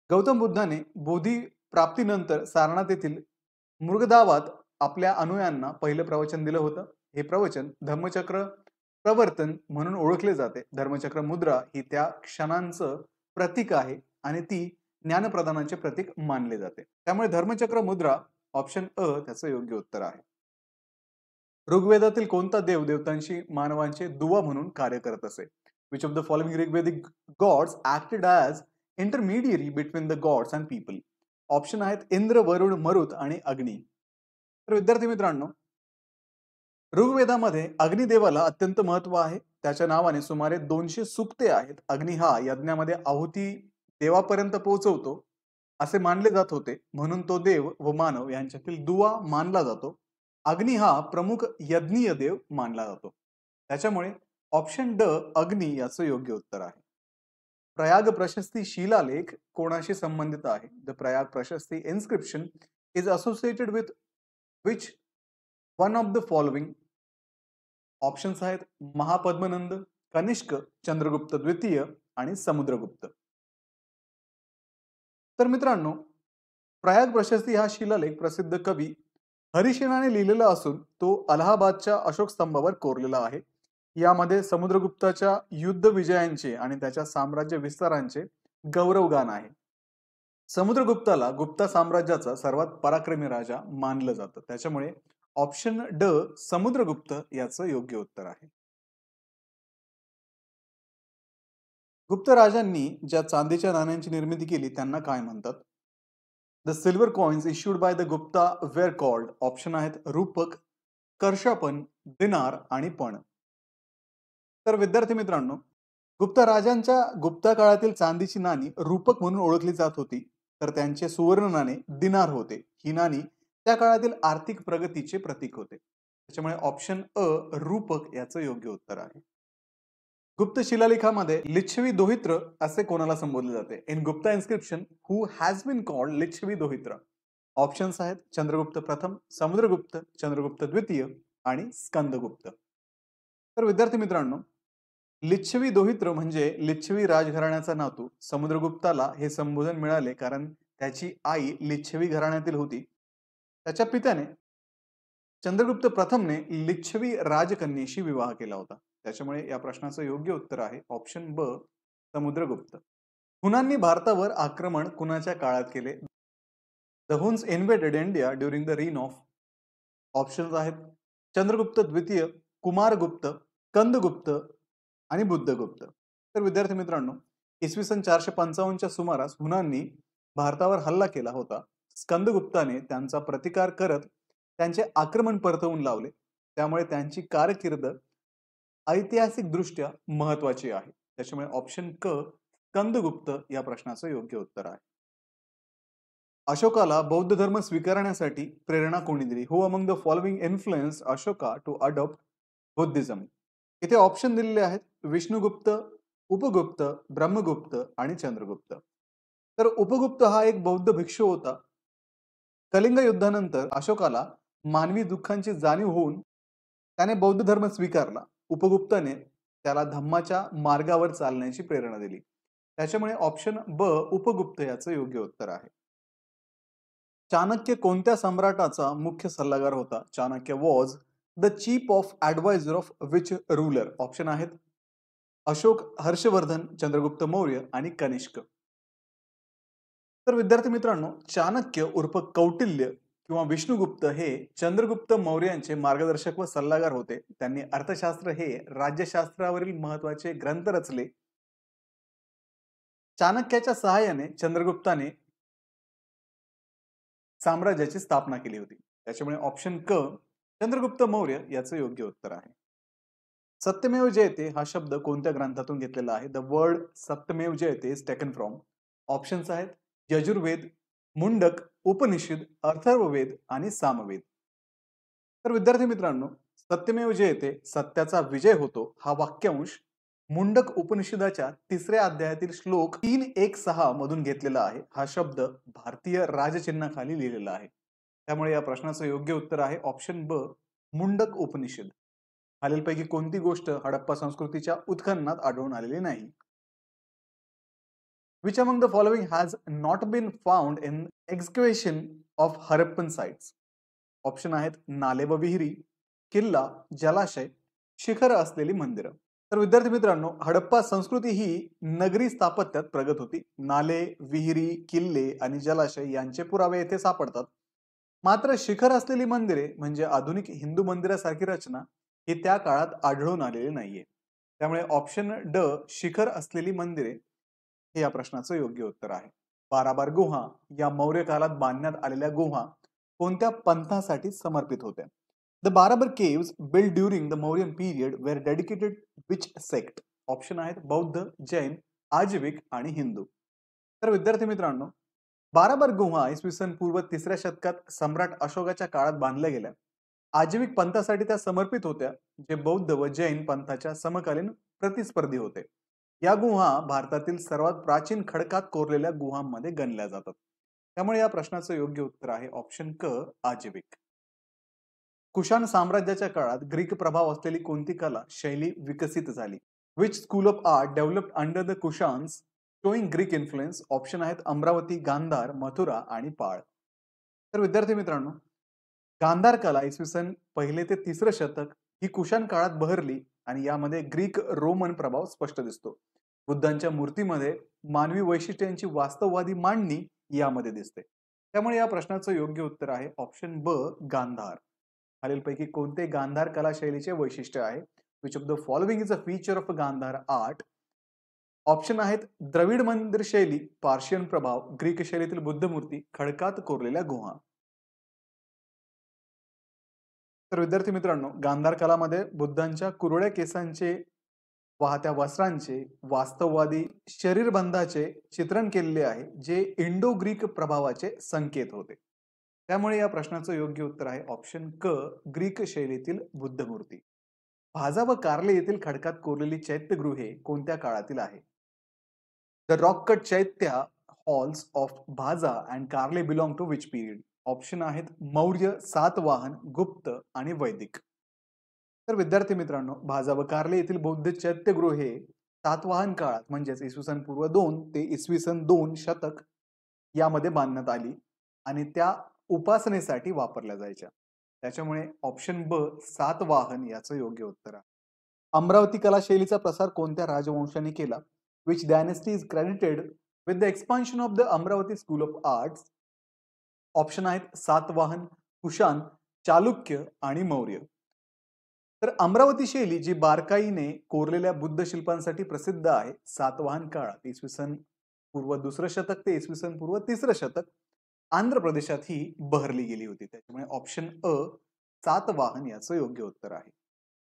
गौतम बुद्धाने बोधी प्राप्तीनंतर सारनाथ येथील मृगदावात आपल्या अनुयायांना पहिलं प्रवचन दिलं होतं. हे प्रवचन धम्मचक्र प्रवर्तन म्हणून ओळखले जाते. धर्मचक्र मुद्रा ही त्या क्षणांचं प्रतीक आहे आणि ती ज्ञानप्रदानाचे प्रतीक मानले जाते. त्यामुळे धर्मचक्र मुद्रा ऑप्शन अ त्याचं योग्य उत्तर आहे. ऋग्वेदातील कोणता देव देवतांशी मानवांचे दुवा म्हणून कार्य करत असे? Which of the following Rigvedic gods acted as intermediary between the gods and people? Option आहेत इंद्र, वरुण, मरुत आणि अग्नी. तर विद्यार्थी मित्रांनो, ऋग्वेदामध्ये अग्निदेवाला अत्यंत महत्व आहे. त्याच्या नावाने सुमारे 200 सूक्ते आहेत. अग्नी हा यज्ञामध्ये आहुती देवापर्यंत पोहोचवतो असे मानले जात होते, म्हणून तो देव व मानव यांच्यातील दुवा मानला जातो. अग्नी हा प्रमुख यज्ञीय देव मानला जातो. त्याच्यामुळे ऑप्शन ड अग्नी याचं योग्य उत्तर आहे. प्रयाग प्रशस्ती शिलालेख कोणाशी संबंधित आहे? द प्रयाग प्रशस्ती inscription is associated with which one of the following? Options आहेत महापद्मनंद, कनिष्क, चंद्रगुप्त द्वितीय आणि समुद्रगुप्त. तर मित्रांनो, प्रयाग प्रशस्ती हा शिलालेख प्रसिद्ध कवी हरिसेनाने लिहिलेला असून तो अलाहाबादच्या अशोक स्तंभावर कोरलेला आहे. यामध्ये समुद्रगुप्ताच्या युद्ध विजयांचे आणि त्याच्या साम्राज्य विस्तारांचे गौरवगान आहे. समुद्रगुप्ताला गुप्ता साम्राज्याचा सर्वात पराक्रमी राजा मानलं जातं. त्याच्यामुळे ऑप्शन ड समुद्रगुप्त याचं योग्य उत्तर आहे. गुप्त राजांनी ज्या चांदीच्या नाण्यांची निर्मिती केली त्यांना काय म्हणतात? The silver coins issued by the Gupta were called. Option आहेत रूपक, कर्षपण, दिनार आणि पण. तर विद्यार्थी मित्रांनो, गुप्त राजांच्या गुप्ता काळातील चांदीची नाणी रूपक म्हणून ओळखली जात होती, तर त्यांचे सुवर्ण नाणे दिनार होते. ही नाणी त्या काळातील आर्थिक प्रगतीचे प्रतीक होते. त्याच्यामुळे ऑप्शन अ रूपक याचं योग्य उत्तर आहे. गुप्त शिलालेखामध्ये लिच्छवी दोहित्र असे कोणाला संबोधले जाते? In Gupta inscription who has been called Lichchhavi dauhitra? Options आहेत चंद्रगुप्त प्रथम, समुद्रगुप्त, चंद्रगुप्त द्वितीय आणि स्कंदगुप्त. तर विद्यार्थी मित्रांनो, लिच्छवी दोहित्र म्हणजे लिच्छवी राजघराण्याचा नातू. समुद्रगुप्ताला हे संबोधन मिळाले कारण त्याची आई लिच्छवी घराण्यातील होती. त्याच्या पित्याने चंद्रगुप्त प्रथमने लिच्छवी राजकन्येशी विवाह केला होता. त्याच्यामुळे या प्रश्नाचं योग्य उत्तर आहे ऑप्शन ब समुद्रगुप्त. हुनांनी भारतावर आक्रमण कुणाच्या काळात केले? The Huns invaded India during the reign of. Options आहेत चंद्रगुप्त द्वितीय, कुमारगुप्त, कंदगुप्त आणि बुद्धगुप्त. तर विद्यार्थी मित्रांनो, इसवी सन 455च्या सुमारास हुनांनी भारतावर हल्ला केला होता. स्कंदगुप्ताने त्यांचा प्रतिकार करत त्यांचे आक्रमण परतवून लावले. त्यामुळे त्यांची कारकीर्द ऐतिहासिक दृष्ट्या महत्वाची आहे. त्याच्यामुळे ऑप्शन क स्कंदगुप्त या प्रश्नाचं योग्य उत्तर आहे. अशोकाला बौद्ध धर्म स्वीकारण्यासाठी प्रेरणा कोणी दिली? Who among the following influence Ashoka to adopt Buddhism? इथे ऑप्शन दिलेले आहेत विष्णुगुप्त, उपगुप्त, ब्रह्मगुप्त आणि चंद्रगुप्त. तर उपगुप्त हा एक बौद्ध भिक्षू होता. कलिंग युद्धानंतर अशोकाला मानवी दुःखांची जाणीव होऊन त्याने बौद्ध धर्म स्वीकारला. उपगुप्ताने त्याला धम्माच्या मार्गावर चालण्याची प्रेरणा दिली. त्याच्यामुळे ऑप्शन ब उपगुप्त याचं योग्य उत्तर आहे. चाणक्य कोणत्या सम्राटाचा मुख्य सल्लागार होता? Chanakya was the chief of adviser of which ruler? Option आहेत अशोक, हर्षवर्धन, चंद्रगुप्त मौर्य आणि कनिष्क. तर विद्यार्थी मित्रांनो, चाणक्य उर्फ कौटिल्य किंवा विष्णुगुप्त हे चंद्रगुप्त मौर्यांचे मार्गदर्शक व सल्लागार होते. त्यांनी अर्थशास्त्र हे राज्यशास्त्रावरील महत्वाचे ग्रंथ रचले. चाणक्याच्या सहाय्याने चंद्रगुप्ताने साम्राज्याची स्थापना केली होती. त्याच्यामुळे ऑप्शन क चंद्रगुप्त मौर्य याचं योग्य उत्तर आहे. सत्यमेव जयते हा शब्द कोणत्या ग्रंथातून घेतलेला आहे? The word Satyameva Jayate is taken from. Options आहेत यजुर्वेद, मुंडक, उपनिषद, अथर्ववेद आणि सामवेद. तर विद्यार्थी मित्रांनो, सत्यमेव जयते सत्याचा विजय होतो हा वाक्यांश मुंडक उपनिषदाच्या 3ऱ्या अध्यायातील श्लोक 3:1-6 मधून घेतलेला आहे. हा शब्द भारतीय राजचिन्हाखाली लिहिलेला आहे. त्यामुळे या प्रश्नाचं योग्य उत्तर आहे ऑप्शन ब मुंडक उपनिषद. खालीलपैकी कोणती गोष्ट हडप्पा संस्कृतीच्या उत्खननात आढळून आलेली नाही? Which among the following has not been found in excavation of Harappan sites? Option आहेत नाले व विहिरी, किल्ला, जलाशय, शिखर असलेली मंदिरं. तर विद्यार्थी मित्रांनो, हडप्पा संस्कृती ही नगरी स्थापत्यात प्रगत होती. नाले, विहिरी, किल्ले आणि जलाशय यांचे पुरावे येथे सापडतात. मात्र शिखर असलेली मंदिरे म्हणजे आधुनिक हिंदू मंदिरासारखी रचना ही त्या काळात आढळून आलेली नाहीये. त्यामुळे ऑप्शन ड शिखर असलेली मंदिरे हे या प्रश्नाचं योग्य उत्तर आहे. बाराबार गुहा या मौर्य काळात बांधण्यात आलेल्या गुहा कोणत्या पंथासाठी समर्पित होत्या? The Barabar caves build during the Mauryan period were dedicated which sect? Option आहेत बौद्ध, जैन, आजीविक आणि हिंदू. तर विद्यार्थी मित्रांनो, बाराबर गुहा इसवी सन पूर्व 3ऱ्या शतकात सम्राट अशोकाच्या काळात बांधल्या गेल्या. आजीविक पंथासाठी त्या समर्पित होत्या, जे बौद्ध व जैन पंथाच्या समकालीन प्रतिस्पर्धी होते. या गुहा भारतातील सर्वात प्राचीन खडकात कोरलेल्या गुहांमध्ये गणल्या जातात. त्यामुळे या प्रश्नाचं योग्य उत्तर आहे ऑप्शन क आजीविक. कुशाण साम्राज्याच्या काळात ग्रीक प्रभाव असलेली कोणती कला शैली विकसित झाली? Which school of art developed under the Kushans showing Greek influence? Option आहेत अमरावती, गांधार, मथुरा आणि पाळ. तर विद्यार्थी मित्रांनो, गांधार कला इसवी सन 1 ते 3 शतक ही कुशाण काळात बहरली आणि यामध्ये ग्रीक रोमन प्रभाव स्पष्ट दिसतो. बुद्धांच्या मूर्तीमध्ये मानवी वैशिष्ट्यांची वास्तववादी मांडणी यामध्ये दिसते. त्यामुळे या प्रश्नाचं योग्य उत्तर आहे ऑप्शन ब गांधार. खालीलपैकी कोणते गांधार कला शैलीचे वैशिष्ट्य आहे? Which of the following is a feature of Gandhara art? Option आहेत द्रविड मंदिर शैली, पार्शियन प्रभाव, ग्रीक शैलीतील बुद्ध मूर्ती, खडकात कोरलेल्या गुहा. तर विद्यार्थी मित्रांनो, गांधार कलामध्ये बुद्धांच्या कुरळ्या केसांचे, वाहत्या वस्त्रांचे, वास्तववादी शरीरबंधाचे चित्रण केलेले आहे, जे इंडो ग्रीक प्रभावाचे संकेत होते. त्यामुळे या प्रश्नाचं योग्य उत्तर आहे ऑप्शन क ग्रीक शैलीतील बुद्ध मूर्ती. भाजा व कार्ले येथील खडकात कोरलेली चैत्यगृहे कोणत्या काळातील आहे? The rock cut chaitya halls of Bhaja and Karle belong to which period? Option आहेत मौर्य, सातवाहन, गुप्त आणि वैदिक. तर विद्यार्थी मित्रांनो, भाजा व कार्ले येथील बौद्ध चैत्यगृहे सातवाहन काळात म्हणजेच इसवी सन पूर्व 2 ते इसवी सन 2 शतक यामध्ये बांधण्यात आली आणि त्या उपासनेसाठी वापरल्या जायच्या. त्याच्यामुळे ऑप्शन ब सातवाहन याचं योग्य उत्तर आहे. अमरावती कला शैलीचा प्रसार कोणत्या राजवंशाने केला? Which dynasty is credited with the expansion of the Amravati school of arts? Option आहेत सातवाहन, कुशाण, चालुक्य आणि मौर्य. तर अमरावती शैली जी बारकाईने कोरलेल्या बुद्ध शिल्पांसाठी प्रसिद्ध आहे, सातवाहन काळात इसवी सन पूर्व 2 शतक ते इसवी सन पूर्व 3 शतक आंध्र प्रदेशात ही बहरली गेली होती. त्याच्यामुळे ऑप्शन अ सातवाहन याचं योग्य उत्तर आहे.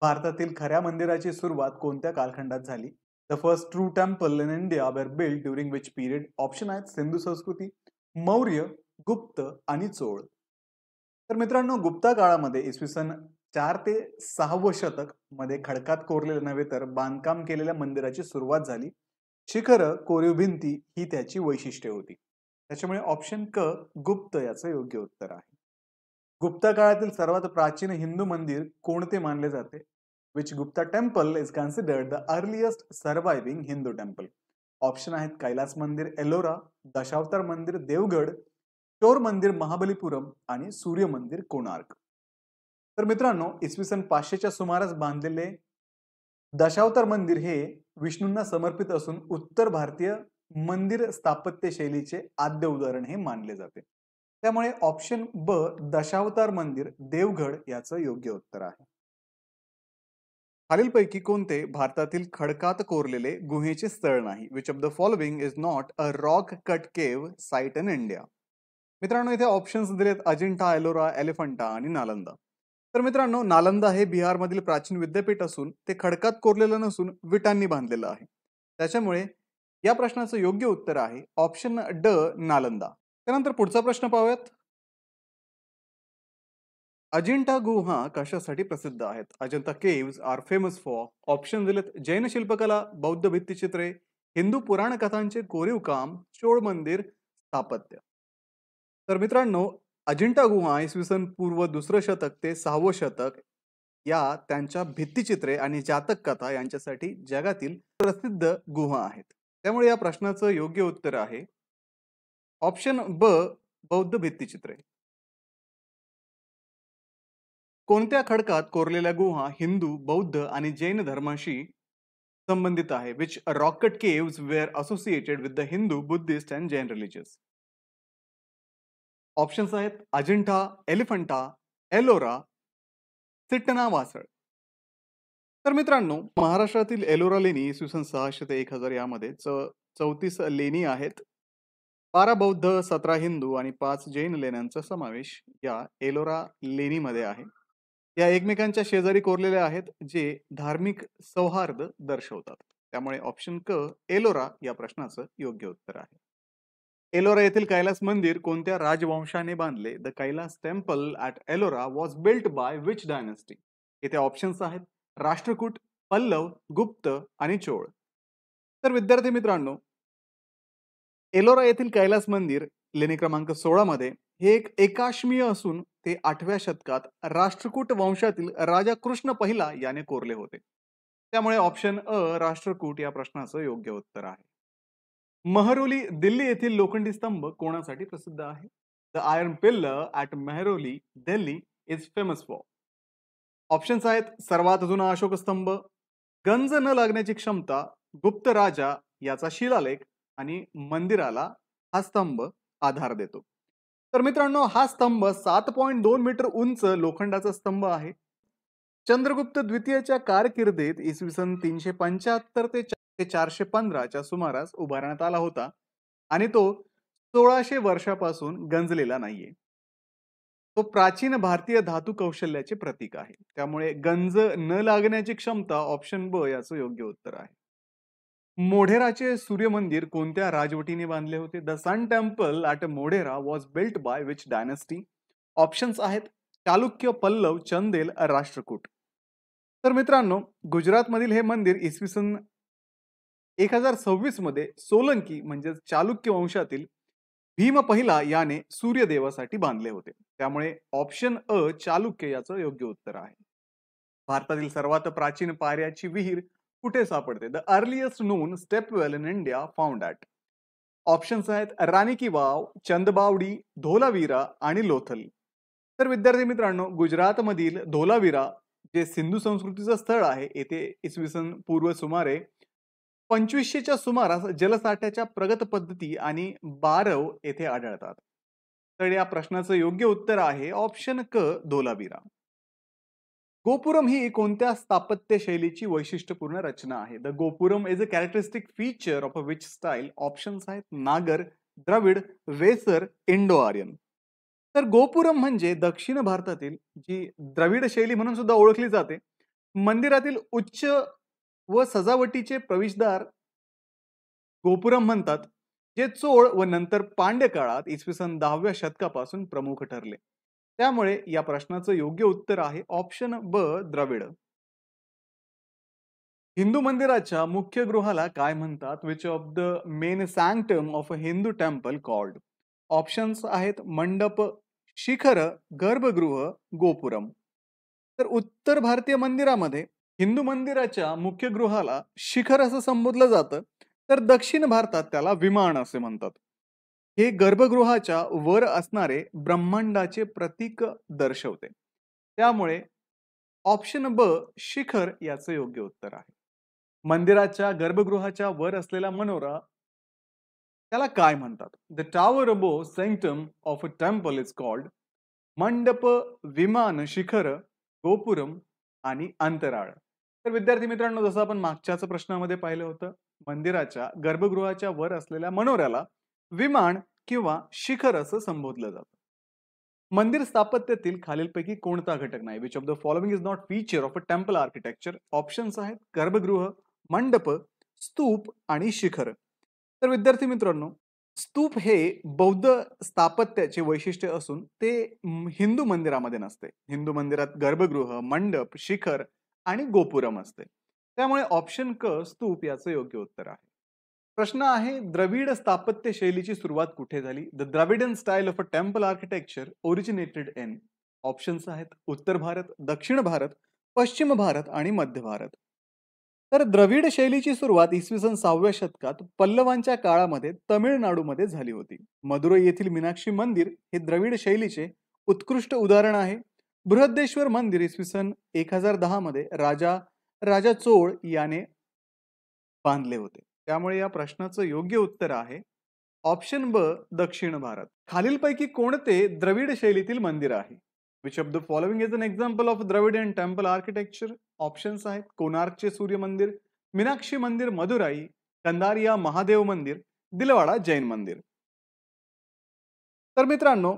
भारतातील खऱ्या मंदिराची सुरुवात कोणत्या कालखंडात झाली? The first true temple in India were build during which period? Option आहेत सिंधू संस्कृती, मौर्य, गुप्त आणि चोळ. तर मित्रांनो, गुप्ता काळामध्ये इसवी सन 4 ते 6 शतक मध्ये खडकात कोरलेले नव्हे तर बांधकाम केलेल्या मंदिराची सुरुवात झाली. शिखर, कोरीव भिंती ही त्याची वैशिष्ट्ये होती. त्याच्यामुळे ऑप्शन क गुप्त याचं योग्य उत्तर आहे. गुप्ता काळातील सर्वात प्राचीन हिंदू मंदिर कोणते मानले जाते? Which Gupta temple is considered the earliest surviving Hindu temple? Option आहेत कैलास मंदिर, एलोरा, दशावतार मंदिर, देवगड, चोर मंदिर, महाबलीपुरम आणि सूर्य मंदिर, कोणार्क. तर मित्रांनो, इसवी सन 500च्या सुमारास बांधलेले दशावतार मंदिर हे विष्णूंना समर्पित असून उत्तर भारतीय मंदिर स्थापत्य शैलीचे आद्य उदाहरण हे मानले जाते. त्यामुळे ऑप्शन ब दशावतार मंदिर, देवगड याचं योग्य उत्तर आहे. खालीलपैकी कोणते भारतातील खडकात कोरलेले गुहेचे स्थळ नाही? Which of the following is not a rock cut cave site in India? मित्रांनो, इथे ऑप्शन्स दिलेत अजिंठा, एलोरा, एलिफंटा आणि नालंदा. तर मित्रांनो, नालंदा हे बिहारमधील प्राचीन विद्यापीठ असून ते खडकात कोरलेलं नसून विटांनी बांधलेलं आहे. त्याच्यामुळे या प्रश्नाचं योग्य उत्तर आहे ऑप्शन ड नालंदा. त्यानंतर पुढचा प्रश्न पाहूयात. अजिंठा गुहा कशासाठी प्रसिद्ध आहेत? Ajanta caves are famous for. Option दिलेत जैन शिल्पकला, बौद्ध भित्तिचित्रे, हिंदू पुराण कथांचे कोरीव काम, चोळ मंदिर स्थापत्य. तर मित्रांनो, अजिंठा गुहा इसवी सन पूर्व 2 शतक ते 6 शतक या त्यांच्या भित्तिचित्रे आणि जातक कथा यांच्यासाठी जगातील प्रसिद्ध गुहा आहेत. त्यामुळे या प्रश्नाचं योग्य उत्तर आहे ऑप्शन ब बौद्ध भित्तिचित्रे. कोणत्या खडकात कोरलेल्या गुहा हिंदू, बौद्ध आणि जैन धर्माशी संबंधित आहे? Which rock cut caves were associated with the Hindu, Buddhist and Jain religious? Options आहेत अजिंठा, एलिफंटा, एलोरा, सिट्टना, वासळ. तर मित्रांनो, महाराष्ट्रातील एलोरा लेणी इसवी सन 600 ते 1000 यामध्ये 34 लेणी आहेत. 12 बौद्ध, 17 हिंदू आणि 5 जैन लेण्यांचा समावेश या एलोरा लेणीमध्ये आहे. या एकमेकांच्या शेजारी कोरलेल्या आहेत, जे धार्मिक सौहार्द दर्शवतात. त्यामुळे ऑप्शन क एलोरा या प्रश्नाचं योग्य उत्तर आहे. एलोरा येथील कैलास मंदिर कोणत्या राजवंशाने बांधले? The Kailash temple at Ellora was built by which dynasty? इथे ऑप्शन्स आहेत राष्ट्रकूट, पल्लव, गुप्त आणि चोळ. तर विद्यार्थी मित्रांनो, एलोरा येथील कैलास मंदिर लेणी क्रमांक 16 मध्ये हे एक एकाश्मीय असून ते 8व्या शतकात राष्ट्रकूट वंशातील राजा कृष्ण पहिला याने कोरले होते. त्यामुळे ऑप्शन अ राष्ट्रकूट या प्रश्नाचं योग्य उत्तर आहे. महरोली दिल्ली येथील लोखंडी स्तंभ कोणासाठी प्रसिद्ध आहे? The iron pillar at Mehrauli Delhi is famous for. Options आहेत सर्वात जुना अशोक स्तंभ, गंज न लागण्याची क्षमता, गुप्त राजा याचा शिलालेख आणि मंदिराला हा स्तंभ आधार देतो. तर मित्रांनो, हा स्तंभ 7.2 मीटर उंच लोखंडाचा स्तंभ आहे. चंद्रगुप्त द्वितीयच्या कारकिर्दीत इसवी सन 375 ते 415 च्या सुमारास उभारण्यात आला होता आणि तो 1600 वर्षापासून गंजलेला नाहीये. तो प्राचीन भारतीय धातू कौशल्याचे प्रतीक आहे. त्यामुळे गंज न लागण्याची क्षमता ऑप्शन ब याचं योग्य उत्तर आहे. मोढेराचे सूर्य मंदिर कोणत्या राजवटीने बांधले होते? The sun temple at Modhera was built by which dynasty? Options आहेत चालुक्य, पल्लव, चंदेल, राष्ट्रकूट. तर मित्रांनो, गुजरातमधील हे मंदिर इसवी सन 1026 मध्ये सोलंकी म्हणजे चालुक्य वंशातील भीम पहिला याने सूर्यदेवासाठी बांधले होते. त्यामुळे ऑप्शन अ चालुक्य याचं योग्य उत्तर आहे. भारतातील सर्वात प्राचीन पाऱ्याची विहीर कुठे सापडते? The earliest non stepwell in India found at. Options आहेत राणी की वाव, चंदबावडी, धोलावीरा आणि लोथल. तर विद्यार्थी मित्रांनो, गुजरातमधील धोलावीरा जे सिंधू संस्कृतीचं स्थळ आहे, येथे इसवी सन पूर्व सुमारे 2500च्या सुमारास जलसाठ्याच्या प्रगत पद्धती आणि बारव येथे आढळतात. तर या प्रश्नाचं योग्य उत्तर आहे ऑप्शन क धोलावीरा. गोपुरम ही कोणत्या स्थापत्य शैलीची वैशिष्ट्यपूर्ण रचना आहे? The gopuram is a characteristic feature of a which style? Options आहेत नागर, द्रविड, वेसर, इंडो आर्यन. तर गोपुरम म्हणजे दक्षिण भारतातील जी द्रविड शैली म्हणून सुद्धा ओळखली जाते. मंदिरातील उच्च व सजावटीचे प्रवेशद्वार गोपुरम म्हणतात, जे चोळ व नंतर पांड्य काळात इसवी सन 10व्या शतकापासून प्रमुख ठरले. त्यामुळे या प्रश्नाचं योग्य उत्तर आहे ऑप्शन ब द्रविड. हिंदू मंदिराच्या मुख्य गृहाला काय म्हणतात? Which of the main sanctum of a Hindu temple called? Options आहेत मंडप, शिखर, गर्भगृह, गोपुरम. तर उत्तर भारतीय मंदिरामध्ये हिंदू मंदिराच्या मुख्य गृहाला शिखर असं संबोधलं जातं, तर दक्षिण भारतात त्याला विमान असे म्हणतात. हे गर्भगृहाच्या वर असणारे ब्रह्मांडाचे प्रतीक दर्शवते. त्यामुळे ऑप्शन ब शिखर याचं योग्य उत्तर आहे. मंदिराच्या गर्भगृहाच्या वर असलेला मनोरा त्याला काय म्हणतात? The tower above sanctum of a temple is called? मंडप, विमान, शिखर, गोपुरम आणि अंतराळ. तर विद्यार्थी मित्रांनो, जसं आपण मागच्याच प्रश्नामध्ये पाहिलं होतं, मंदिराच्या गर्भगृहाच्या वर असलेल्या मनोऱ्याला विमान किंवा शिखर असं संबोधलं जातं. मंदिर स्थापत्यातील खालीलपैकी कोणता घटक नाही? Which of the following is not feature of a temple architecture? Options आहेत गर्भगृह, मंडप, स्तूप आणि शिखर. तर विद्यार्थी मित्रांनो, स्तूप हे बौद्ध स्थापत्याचे वैशिष्ट्य असून ते हिंदू मंदिरामध्ये नसते. हिंदू मंदिरात गर्भगृह, मंडप, शिखर आणि गोपुरम असते. त्यामुळे ऑप्शन क स्तूप याचं योग्य उत्तर आहे. प्रश्न आहे द्रविड स्थापत्य शैलीची सुरुवात कुठे झाली? The Dravidian style of a temple architecture originated in? Options आहेत उत्तर भारत, दक्षिण भारत, पश्चिम भारत आणि मध्य भारत. तर द्रविड शैलीची सुरुवात इसवी सन 6व्या शतकात पल्लवांच्या काळामध्ये तमिळनाडूमध्ये झाली होती. मदुरै येथील मीनाक्षी मंदिर हे द्रविड शैलीचे उत्कृष्ट उदाहरण आहे. बृहद्देश्वर मंदिर इसवी सन 1010 मध्ये राजा चोळ याने बांधले होते. त्यामुळे या प्रश्नाचं योग्य उत्तर आहे ऑप्शन ब दक्षिण भारत. खालीलपैकी कोणते द्रविड शैलीतील मंदिर आहे? Which of the following is an example of Dravidian temple architecture? Options आहेत कोणार्कचे सूर्य मंदिर, मीनाक्षी मंदिर मदुराई, कंदारिया महादेव मंदिर, दिलवाडा जैन मंदिर. तर मित्रांनो,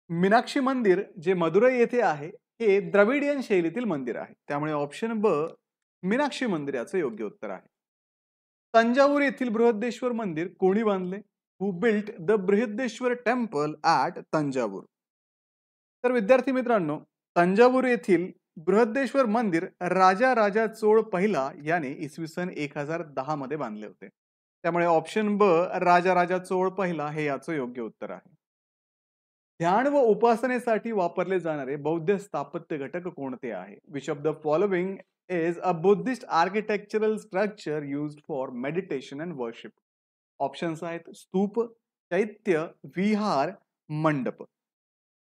मीनाक्षी मंदिर जे मदुराई येथे आहे हे द्रविडियन शैलीतील मंदिर आहे. त्यामुळे ऑप्शन ब मीनाक्षी मंदिर याचं योग्य उत्तर आहे. तंजावूर येथील बृहद्देश्वर मंदिर कोणी बांधले? Who built the Brihadeeswara temple at Thanjavur? तर विद्यार्थी मित्रांनो, तंजावूर येथील बृहद्देश्वर मंदिर राजा चोळ पहिला याने इसवी सन 1010 मध्ये बांधले होते. त्यामुळे ऑप्शन ब राजा चोळ पहिला हे याचं योग्य उत्तर आहे. ध्यान व उपासनेसाठी वापरले जाणारे बौद्ध स्थापत्य घटक कोणते आहे? Which of the following is a Buddhist architectural structure used for meditation and worship? Options आहेत स्तूप, चैत्य, विहार, मंडप.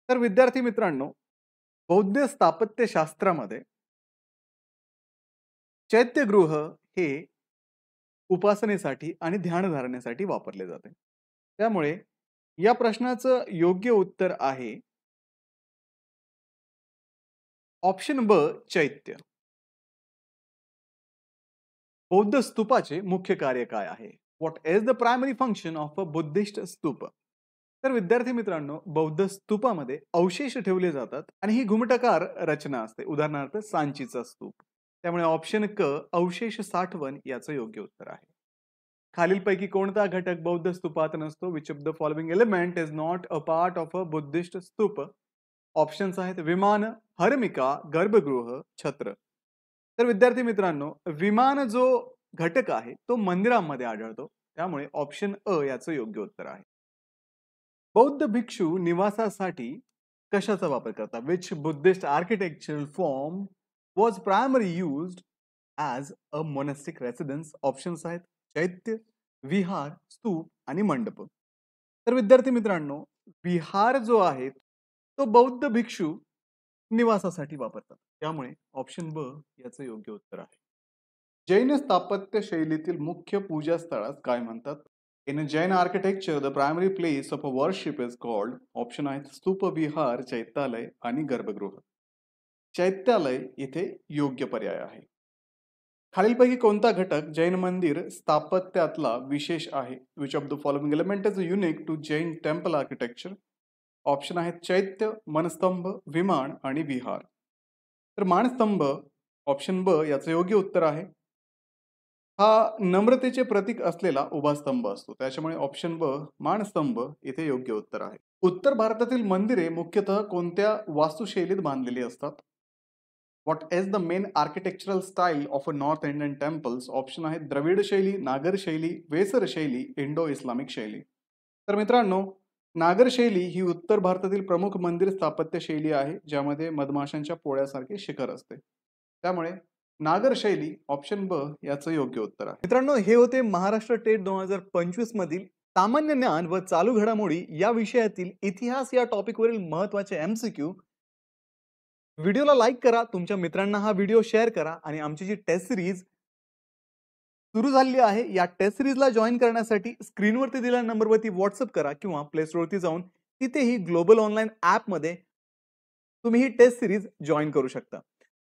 तर विद्यार्थी मित्रांनो, बौद्ध स्थापत्य शास्त्रामध्ये चैत्यगृह हे उपासनेसाठी आणि ध्यानधारणेसाठी वापरले जाते. त्यामुळे या प्रश्नाचं योग्य उत्तर आहे ऑप्शन ब चैत्य. बौद्ध स्तूपाचे मुख्य कार्य काय आहे? What is the primary function of a Buddhist स्तूप? तर विद्यार्थी मित्रांनो, बौद्ध स्तूपामध्ये अवशेष ठेवले जातात आणि ही घुमटाकार रचना असते. उदाहरणार्थ सांचीचा स्तूप. त्यामुळे ऑप्शन क अवशेष साठवण याचं योग्य उत्तर आहे. खालीलपैकी कोणता घटक बौद्ध स्तूपात नसतो? Which of the following element is not a part of a Buddhist स्तूप? ऑप्शन्स आहेत विमान, हर्मिका, गर्भगृह, छत्र. तर विद्यार्थी मित्रांनो, विमान जो घटक आहे तो मंदिरांमध्ये आढळतो. त्यामुळे ऑप्शन अ याचं योग्य उत्तर आहे. बौद्ध भिक्षू निवासासाठी कशाचा वापर करतात? Which Buddhist architectural form was primary used as a monastic residence? Options आहेत चैत्य, विहार, स्तूप आणि मंडप. तर विद्यार्थी मित्रांनो, विहार जो आहे तो बौद्ध भिक्षू निवासासाठी वापरतात. त्यामुळे ऑप्शन ब याचं योग्य उत्तर आहे. जैन स्थापत्य शैलीतील मुख्य पूजा स्थळास काय म्हणतात? In Jain architecture the primary place of worship is called? Option आहेत स्तूप, विहार, चैत्यालय आणि गर्भगृह. चैत्यालय इथे योग्य पर्याय आहे. खालीलपैकी कोणता घटक जैन मंदिर स्थापत्यातला विशेष आहे? Which of the following element is unique to Jain temple architecture? Option आहेत चैत्य, मनस्तंभ, विमान आणि विहार. तर मानस्तंभ ऑप्शन ब याचं योग्य उत्तर आहे. हा नम्रतेचे प्रतीक असलेला उभा स्तंभ असतो. त्याच्यामुळे ऑप्शन ब मानस्तंभ इथे योग्य उत्तर आहे. उत्तर भारतातील मंदिरे मुख्यतः कोणत्या वास्तुशैलीत बांधलेली असतात? What is the main architectural style of a north Indian temples? Option आहेत द्रविड शैली, नागर शैली, वेसर शैली, इंडो इस्लामिक शैली. तर मित्रांनो, नागर शैली ही उत्तर भारतातील प्रमुख मंदिर स्थापत्य शैली आहे, ज्यामध्ये मधमाशांच्या पोळ्यासारखे शिखर असते. त्यामुळे नागर शैली ऑप्शन ब याचं योग्य उत्तर आहे. मित्रांनो, हे होते महाराष्ट्र टेट 2025 मधील सामान्य ज्ञान व चालू घडामोडी या विषयातील इतिहास या टॉपिकवरील महत्त्वाचे एमसीक्यू. व्हिडिओला लाईक करा, तुमच्या मित्रांना हा व्हिडिओ शेअर करा आणि आमची जी टेस्ट सिरीज सुरू झालेली आहे या टेस्ट सिरीजला जॉईन करण्यासाठी स्क्रीनवरती दिलेल्या नंबरवरती व्हॉट्सअप करा किंवा प्ले स्टोअरवरती जाऊन तिथेही ग्लोबल ऑनलाईन ॲपमध्ये तुम्ही ही टेस्ट सिरीज जॉईन करू शकता.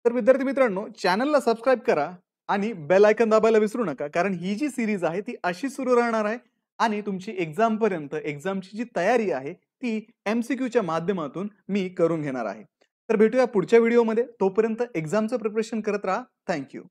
तर विद्यार्थी मित्रांनो, चॅनलला सबस्क्राईब करा आणि बेल आयकॉन दाबायला विसरू नका, कारण ही जी सिरीज आहे ती अशी सुरू राहणार आहे आणि तुमची एक्झामपर्यंत एक्झामची जी तयारी आहे ती एमसीक्यूच्या माध्यमातून मी करून घेणार आहे. तर भेटूया पुढच्या व्हिडिओमध्ये. तोपर्यंत एक्झामचं प्रिपरेशन करत राहा. थँक्यू.